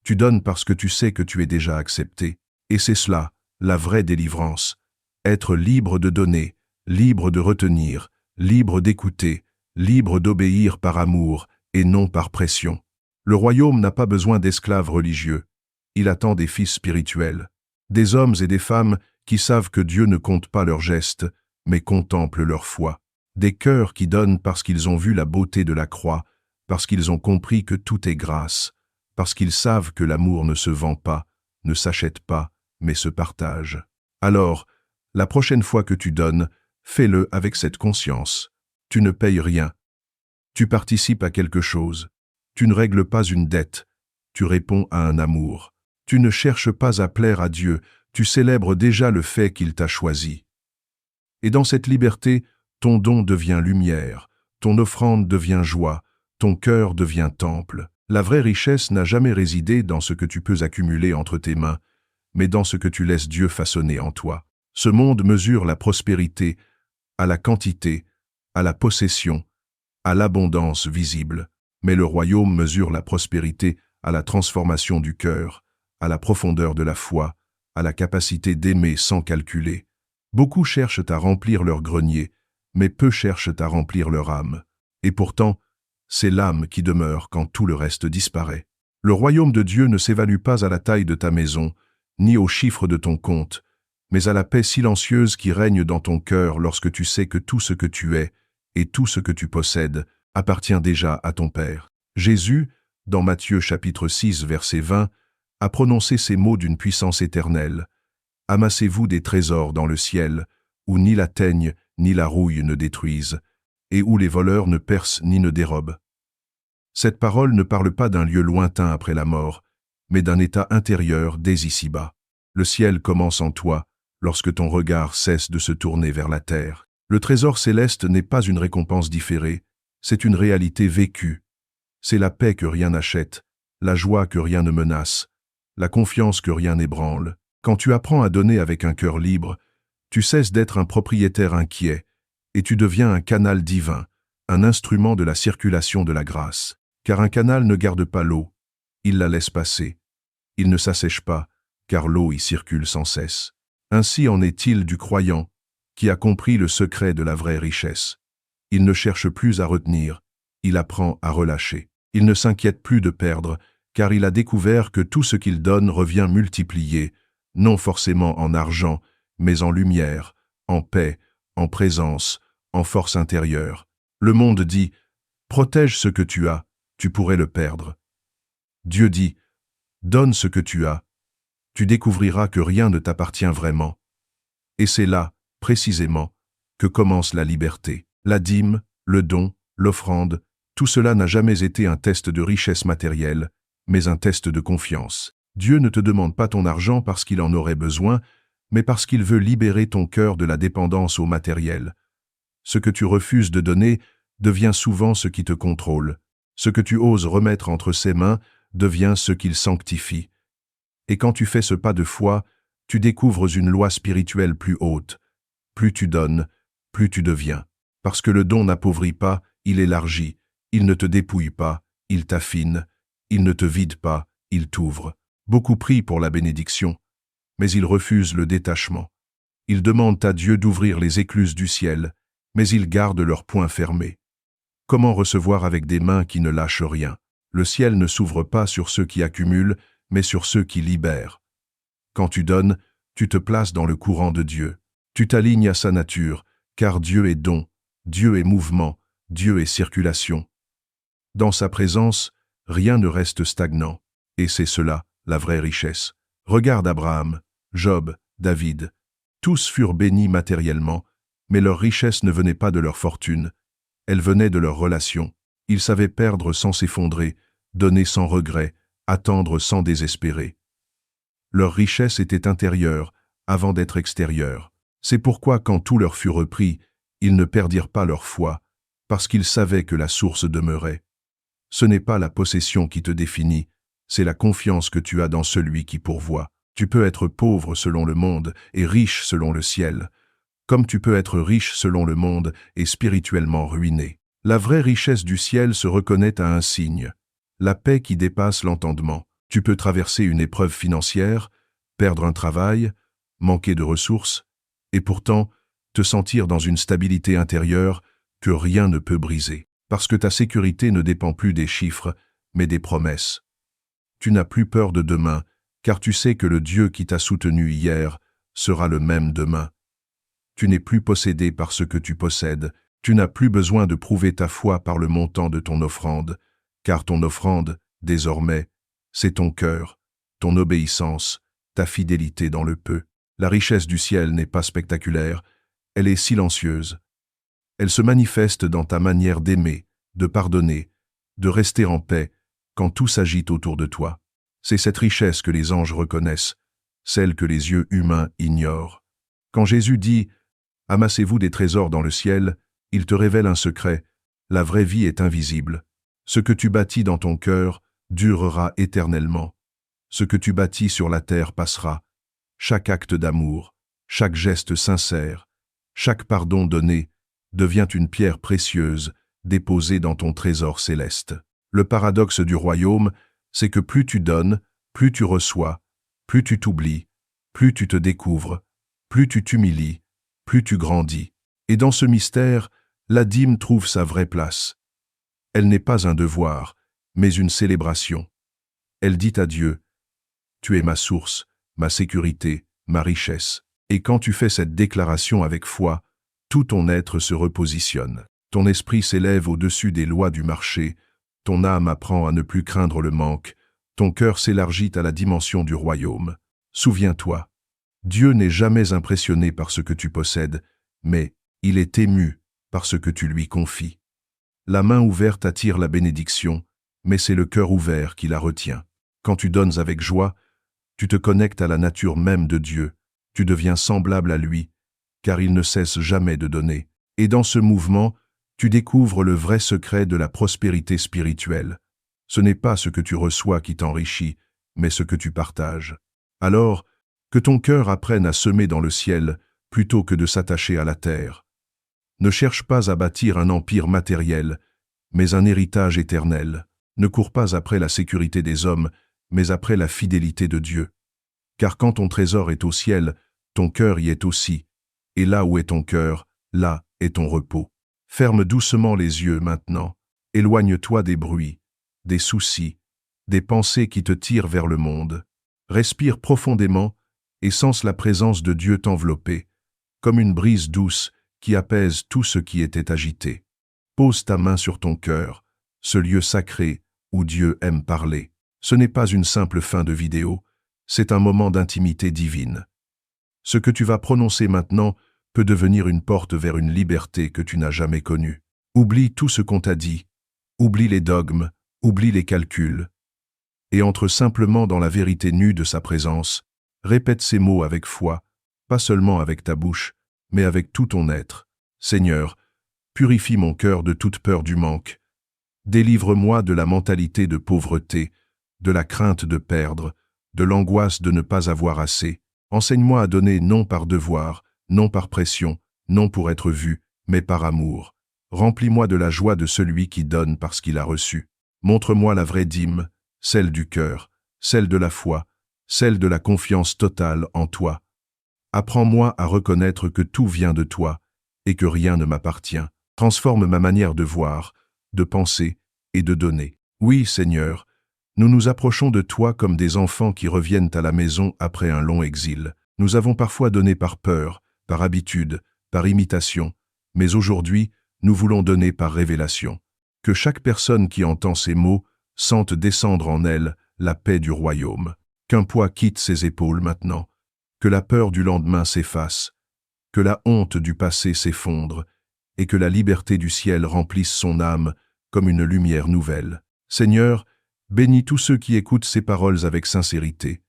Tu donnes parce que tu sais que tu es déjà accepté, et c'est cela, la vraie délivrance. Être libre de donner, libre de retenir, libre d'écouter, libre d'obéir par amour et non par pression. Le royaume n'a pas besoin d'esclaves religieux. Il attend des fils spirituels, des hommes et des femmes qui savent que Dieu ne compte pas leurs gestes, mais contemple leur foi. Des cœurs qui donnent parce qu'ils ont vu la beauté de la croix, parce qu'ils ont compris que tout est grâce, parce qu'ils savent que l'amour ne se vend pas, ne s'achète pas, mais se partage. Alors, la prochaine fois que tu donnes, fais-le avec cette conscience. Tu ne payes rien. Tu participes à quelque chose. Tu ne règles pas une dette. Tu réponds à un amour. Tu ne cherches pas à plaire à Dieu. Tu célèbres déjà le fait qu'il t'a choisi. Et dans cette liberté, ton don devient lumière, ton offrande devient joie, ton cœur devient temple. La vraie richesse n'a jamais résidé dans ce que tu peux accumuler entre tes mains, mais dans ce que tu laisses Dieu façonner en toi. Ce monde mesure la prospérité à la quantité, à la possession, à l'abondance visible, mais le royaume mesure la prospérité à la transformation du cœur, à la profondeur de la foi, à la capacité d'aimer sans calculer. Beaucoup cherchent à remplir leur grenier, mais peu cherchent à remplir leur âme. Et pourtant, c'est l'âme qui demeure quand tout le reste disparaît. Le royaume de Dieu ne s'évalue pas à la taille de ta maison, ni au chiffre de ton compte, mais à la paix silencieuse qui règne dans ton cœur lorsque tu sais que tout ce que tu es et tout ce que tu possèdes appartient déjà à ton Père. Jésus, dans Matthieu chapitre 6, verset 20, a prononcé ces mots d'une puissance éternelle. « Amassez-vous des trésors dans le ciel, où ni la teigne ni la rouille ne détruisent, et où les voleurs ne percent ni ne dérobent. » Cette parole ne parle pas d'un lieu lointain après la mort, mais d'un état intérieur dès ici-bas. Le ciel commence en toi, lorsque ton regard cesse de se tourner vers la terre. Le trésor céleste n'est pas une récompense différée, c'est une réalité vécue. C'est la paix que rien n'achète, la joie que rien ne menace, la confiance que rien n'ébranle. Quand tu apprends à donner avec un cœur libre, tu cesses d'être un propriétaire inquiet, et tu deviens un canal divin, un instrument de la circulation de la grâce. Car un canal ne garde pas l'eau, il la laisse passer. Il ne s'assèche pas, car l'eau y circule sans cesse. Ainsi en est-il du croyant, qui a compris le secret de la vraie richesse. Il ne cherche plus à retenir, il apprend à relâcher. Il ne s'inquiète plus de perdre, car il a découvert que tout ce qu'il donne revient multiplié, non forcément en argent, mais en lumière, en paix, en présence, en force intérieure. Le monde dit « Protège ce que tu as, tu pourrais le perdre. » Dieu dit « Donne ce que tu as, tu découvriras que rien ne t'appartient vraiment. » Et c'est là, précisément, que commence la liberté. La dîme, le don, l'offrande, tout cela n'a jamais été un test de richesse matérielle, mais un test de confiance. Dieu ne te demande pas ton argent parce qu'il en aurait besoin, mais parce qu'il veut libérer ton cœur de la dépendance au matériel. Ce que tu refuses de donner devient souvent ce qui te contrôle. Ce que tu oses remettre entre ses mains devient ce qu'il sanctifie. Et quand tu fais ce pas de foi, tu découvres une loi spirituelle plus haute. Plus tu donnes, plus tu deviens. Parce que le don n'appauvrit pas, il élargit. Il ne te dépouille pas, il t'affine. Il ne te vide pas, il t'ouvre. Beaucoup prient pour la bénédiction, mais ils refusent le détachement. Ils demandent à Dieu d'ouvrir les écluses du ciel, mais ils gardent leurs poings fermés. Comment recevoir avec des mains qui ne lâchent rien? Le ciel ne s'ouvre pas sur ceux qui accumulent, mais sur ceux qui libèrent. Quand tu donnes, tu te places dans le courant de Dieu. Tu t'alignes à sa nature, car Dieu est don, Dieu est mouvement, Dieu est circulation. Dans sa présence, rien ne reste stagnant, et c'est cela, la vraie richesse. Regarde Abraham, Job, David. Tous furent bénis matériellement, mais leur richesse ne venait pas de leur fortune, elle venait de leur relation. Ils savaient perdre sans s'effondrer, donner sans regret, attendre sans désespérer. Leur richesse était intérieure, avant d'être extérieure. C'est pourquoi quand tout leur fut repris, ils ne perdirent pas leur foi, parce qu'ils savaient que la source demeurait. Ce n'est pas la possession qui te définit, c'est la confiance que tu as dans celui qui pourvoit. Tu peux être pauvre selon le monde et riche selon le ciel, comme tu peux être riche selon le monde et spirituellement ruiné. La vraie richesse du ciel se reconnaît à un signe, la paix qui dépasse l'entendement. Tu peux traverser une épreuve financière, perdre un travail, manquer de ressources, et pourtant te sentir dans une stabilité intérieure que rien ne peut briser, parce que ta sécurité ne dépend plus des chiffres, mais des promesses. Tu n'as plus peur de demain, car tu sais que le Dieu qui t'a soutenu hier sera le même demain. Tu n'es plus possédé par ce que tu possèdes, tu n'as plus besoin de prouver ta foi par le montant de ton offrande, car ton offrande, désormais, c'est ton cœur, ton obéissance, ta fidélité dans le peu. La richesse du ciel n'est pas spectaculaire, elle est silencieuse. Elle se manifeste dans ta manière d'aimer, de pardonner, de rester en paix quand tout s'agite autour de toi. C'est cette richesse que les anges reconnaissent, celle que les yeux humains ignorent. Quand Jésus dit « Amassez-vous des trésors dans le ciel », il te révèle un secret, la vraie vie est invisible. Ce que tu bâtis dans ton cœur durera éternellement. Ce que tu bâtis sur la terre passera. Chaque acte d'amour, chaque geste sincère, chaque pardon donné devient une pierre précieuse déposée dans ton trésor céleste. Le paradoxe du royaume, c'est que plus tu donnes, plus tu reçois, plus tu t'oublies, plus tu te découvres, plus tu t'humilies, plus tu grandis. Et dans ce mystère, la dîme trouve sa vraie place. Elle n'est pas un devoir, mais une célébration. Elle dit à Dieu, « Tu es ma source, ma sécurité, ma richesse. » Et quand tu fais cette déclaration avec foi, tout ton être se repositionne. Ton esprit s'élève au-dessus des lois du marché, ton âme apprend à ne plus craindre le manque, ton cœur s'élargit à la dimension du royaume. Souviens-toi, Dieu n'est jamais impressionné par ce que tu possèdes, mais il est ému par ce que tu lui confies. La main ouverte attire la bénédiction, mais c'est le cœur ouvert qui la retient. Quand tu donnes avec joie, tu te connectes à la nature même de Dieu, tu deviens semblable à lui, car il ne cesse jamais de donner. Et dans ce mouvement, tu découvres le vrai secret de la prospérité spirituelle. Ce n'est pas ce que tu reçois qui t'enrichit, mais ce que tu partages. Alors, que ton cœur apprenne à semer dans le ciel plutôt que de s'attacher à la terre. Ne cherche pas à bâtir un empire matériel, mais un héritage éternel. Ne cours pas après la sécurité des hommes, mais après la fidélité de Dieu. Car quand ton trésor est au ciel, ton cœur y est aussi. Et là où est ton cœur, là est ton repos. Ferme doucement les yeux maintenant. Éloigne-toi des bruits, des soucis, des pensées qui te tirent vers le monde. Respire profondément et sens la présence de Dieu t'envelopper, comme une brise douce qui apaise tout ce qui était agité. Pose ta main sur ton cœur, ce lieu sacré où Dieu aime parler. Ce n'est pas une simple fin de vidéo, c'est un moment d'intimité divine. Ce que tu vas prononcer maintenant peut devenir une porte vers une liberté que tu n'as jamais connue. Oublie tout ce qu'on t'a dit, oublie les dogmes, oublie les calculs, et entre simplement dans la vérité nue de sa présence. Répète ces mots avec foi, pas seulement avec ta bouche, mais avec tout ton être. Seigneur, purifie mon cœur de toute peur du manque. Délivre-moi de la mentalité de pauvreté, de la crainte de perdre, de l'angoisse de ne pas avoir assez. Enseigne-moi à donner non par devoir, non par pression, non pour être vu, mais par amour. Remplis-moi de la joie de celui qui donne parce qu'il a reçu. Montre-moi la vraie dîme, celle du cœur, celle de la foi, celle de la confiance totale en toi. Apprends-moi à reconnaître que tout vient de toi et que rien ne m'appartient. Transforme ma manière de voir, de penser et de donner. Oui, Seigneur, nous nous approchons de toi comme des enfants qui reviennent à la maison après un long exil. Nous avons parfois donné par peur, par habitude, par imitation, mais aujourd'hui, nous voulons donner par révélation. Que chaque personne qui entend ces mots sente descendre en elle la paix du royaume. Qu'un poids quitte ses épaules maintenant, que la peur du lendemain s'efface, que la honte du passé s'effondre, et que la liberté du ciel remplisse son âme comme une lumière nouvelle. Seigneur, bénis tous ceux qui écoutent ces paroles avec sincérité.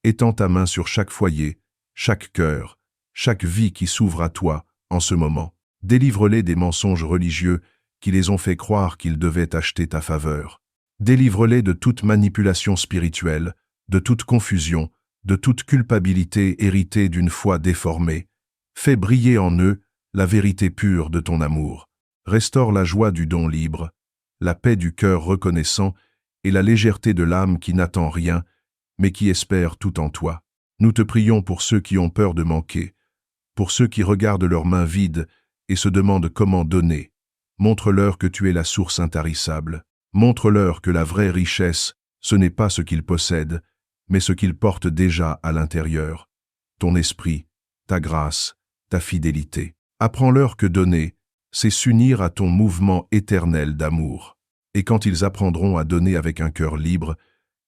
Étends ta main sur chaque foyer, chaque cœur, chaque vie qui s'ouvre à toi en ce moment. Délivre-les des mensonges religieux qui les ont fait croire qu'ils devaient acheter ta faveur. Délivre-les de toute manipulation spirituelle, de toute confusion, de toute culpabilité héritée d'une foi déformée. Fais briller en eux la vérité pure de ton amour. Restaure la joie du don libre, la paix du cœur reconnaissant et la légèreté de l'âme qui n'attend rien, mais qui espère tout en toi. Nous te prions pour ceux qui ont peur de manquer, pour ceux qui regardent leurs mains vides et se demandent comment donner. Montre-leur que tu es la source intarissable. Montre-leur que la vraie richesse, ce n'est pas ce qu'ils possèdent, mais ce qu'ils portent déjà à l'intérieur. Ton esprit, ta grâce, ta fidélité. Apprends-leur que donner, c'est s'unir à ton mouvement éternel d'amour. Et quand ils apprendront à donner avec un cœur libre,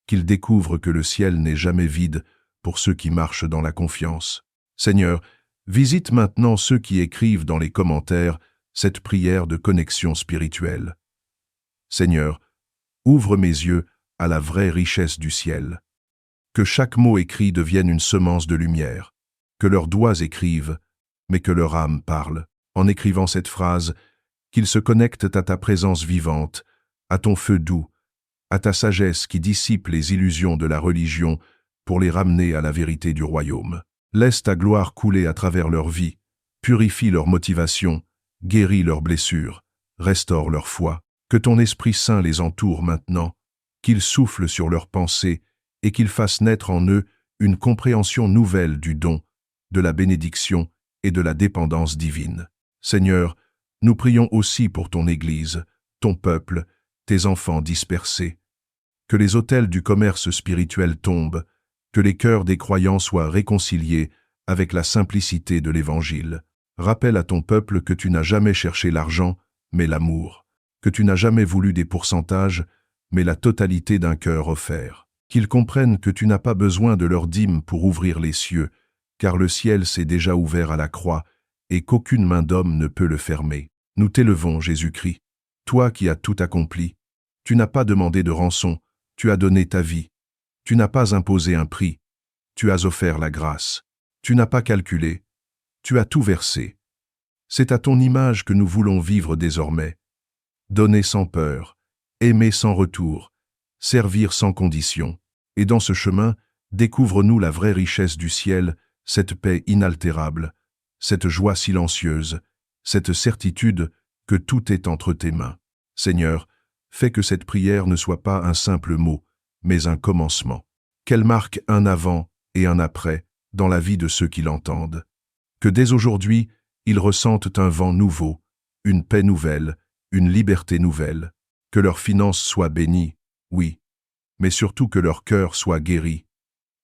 qu'ils découvrent que le ciel n'est jamais vide pour ceux qui marchent dans la confiance. Seigneur, visite maintenant ceux qui écrivent dans les commentaires cette prière de connexion spirituelle. Seigneur, ouvre mes yeux à la vraie richesse du ciel. Que chaque mot écrit devienne une semence de lumière, que leurs doigts écrivent, mais que leur âme parle. En écrivant cette phrase, qu'ils se connectent à ta présence vivante, à ton feu doux, à ta sagesse qui dissipe les illusions de la religion pour les ramener à la vérité du royaume. Laisse ta gloire couler à travers leur vie, purifie leur motivation, guéris leurs blessures, restaure leur foi. Que ton Esprit Saint les entoure maintenant, qu'il souffle sur leurs pensées et qu'il fasse naître en eux une compréhension nouvelle du don, de la bénédiction et de la dépendance divine. Seigneur, nous prions aussi pour ton Église, ton peuple, tes enfants dispersés. Que les autels du commerce spirituel tombent, que les cœurs des croyants soient réconciliés avec la simplicité de l'Évangile. Rappelle à ton peuple que tu n'as jamais cherché l'argent, mais l'amour. Que tu n'as jamais voulu des pourcentages, mais la totalité d'un cœur offert. Qu'ils comprennent que tu n'as pas besoin de leur dîme pour ouvrir les cieux, car le ciel s'est déjà ouvert à la croix et qu'aucune main d'homme ne peut le fermer. Nous t'élevons, Jésus-Christ. Toi qui as tout accompli, tu n'as pas demandé de rançon, tu as donné ta vie. Tu n'as pas imposé un prix, tu as offert la grâce. Tu n'as pas calculé, tu as tout versé. C'est à ton image que nous voulons vivre désormais. Donner sans peur, aimer sans retour, servir sans condition. Et dans ce chemin, découvre-nous la vraie richesse du ciel, cette paix inaltérable, cette joie silencieuse, cette certitude que tout est entre tes mains. Seigneur, fais que cette prière ne soit pas un simple mot, mais un commencement. Qu'elle marque un avant et un après dans la vie de ceux qui l'entendent. Que dès aujourd'hui, ils ressentent un vent nouveau, une paix nouvelle, une liberté nouvelle. Que leurs finances soient bénies, oui, mais surtout que leur cœur soit guéri.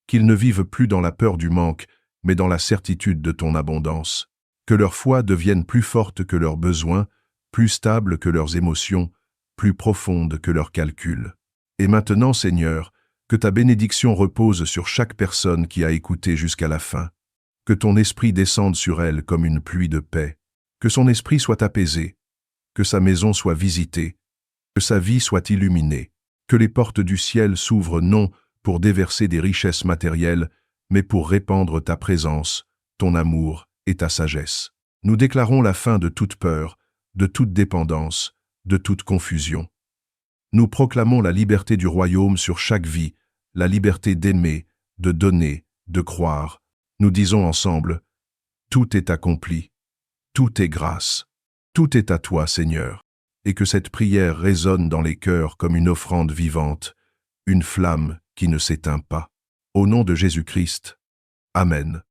Qu'ils ne vivent plus dans la peur du manque, mais dans la certitude de ton abondance. Que leur foi devienne plus forte que leurs besoins, plus stable que leurs émotions, plus profonde que leurs calculs. Et maintenant, Seigneur, que ta bénédiction repose sur chaque personne qui a écouté jusqu'à la fin. Que ton esprit descende sur elle comme une pluie de paix. Que son esprit soit apaisé. Que sa maison soit visitée. Que sa vie soit illuminée. Que les portes du ciel s'ouvrent non pour déverser des richesses matérielles, mais pour répandre ta présence, ton amour et ta sagesse. Nous déclarons la fin de toute peur, de toute dépendance, de toute confusion. Nous proclamons la liberté du royaume sur chaque vie, la liberté d'aimer, de donner, de croire. Nous disons ensemble, tout est accompli, tout est grâce, tout est à toi, Seigneur, et que cette prière résonne dans les cœurs comme une offrande vivante, une flamme qui ne s'éteint pas. Au nom de Jésus-Christ. Amen.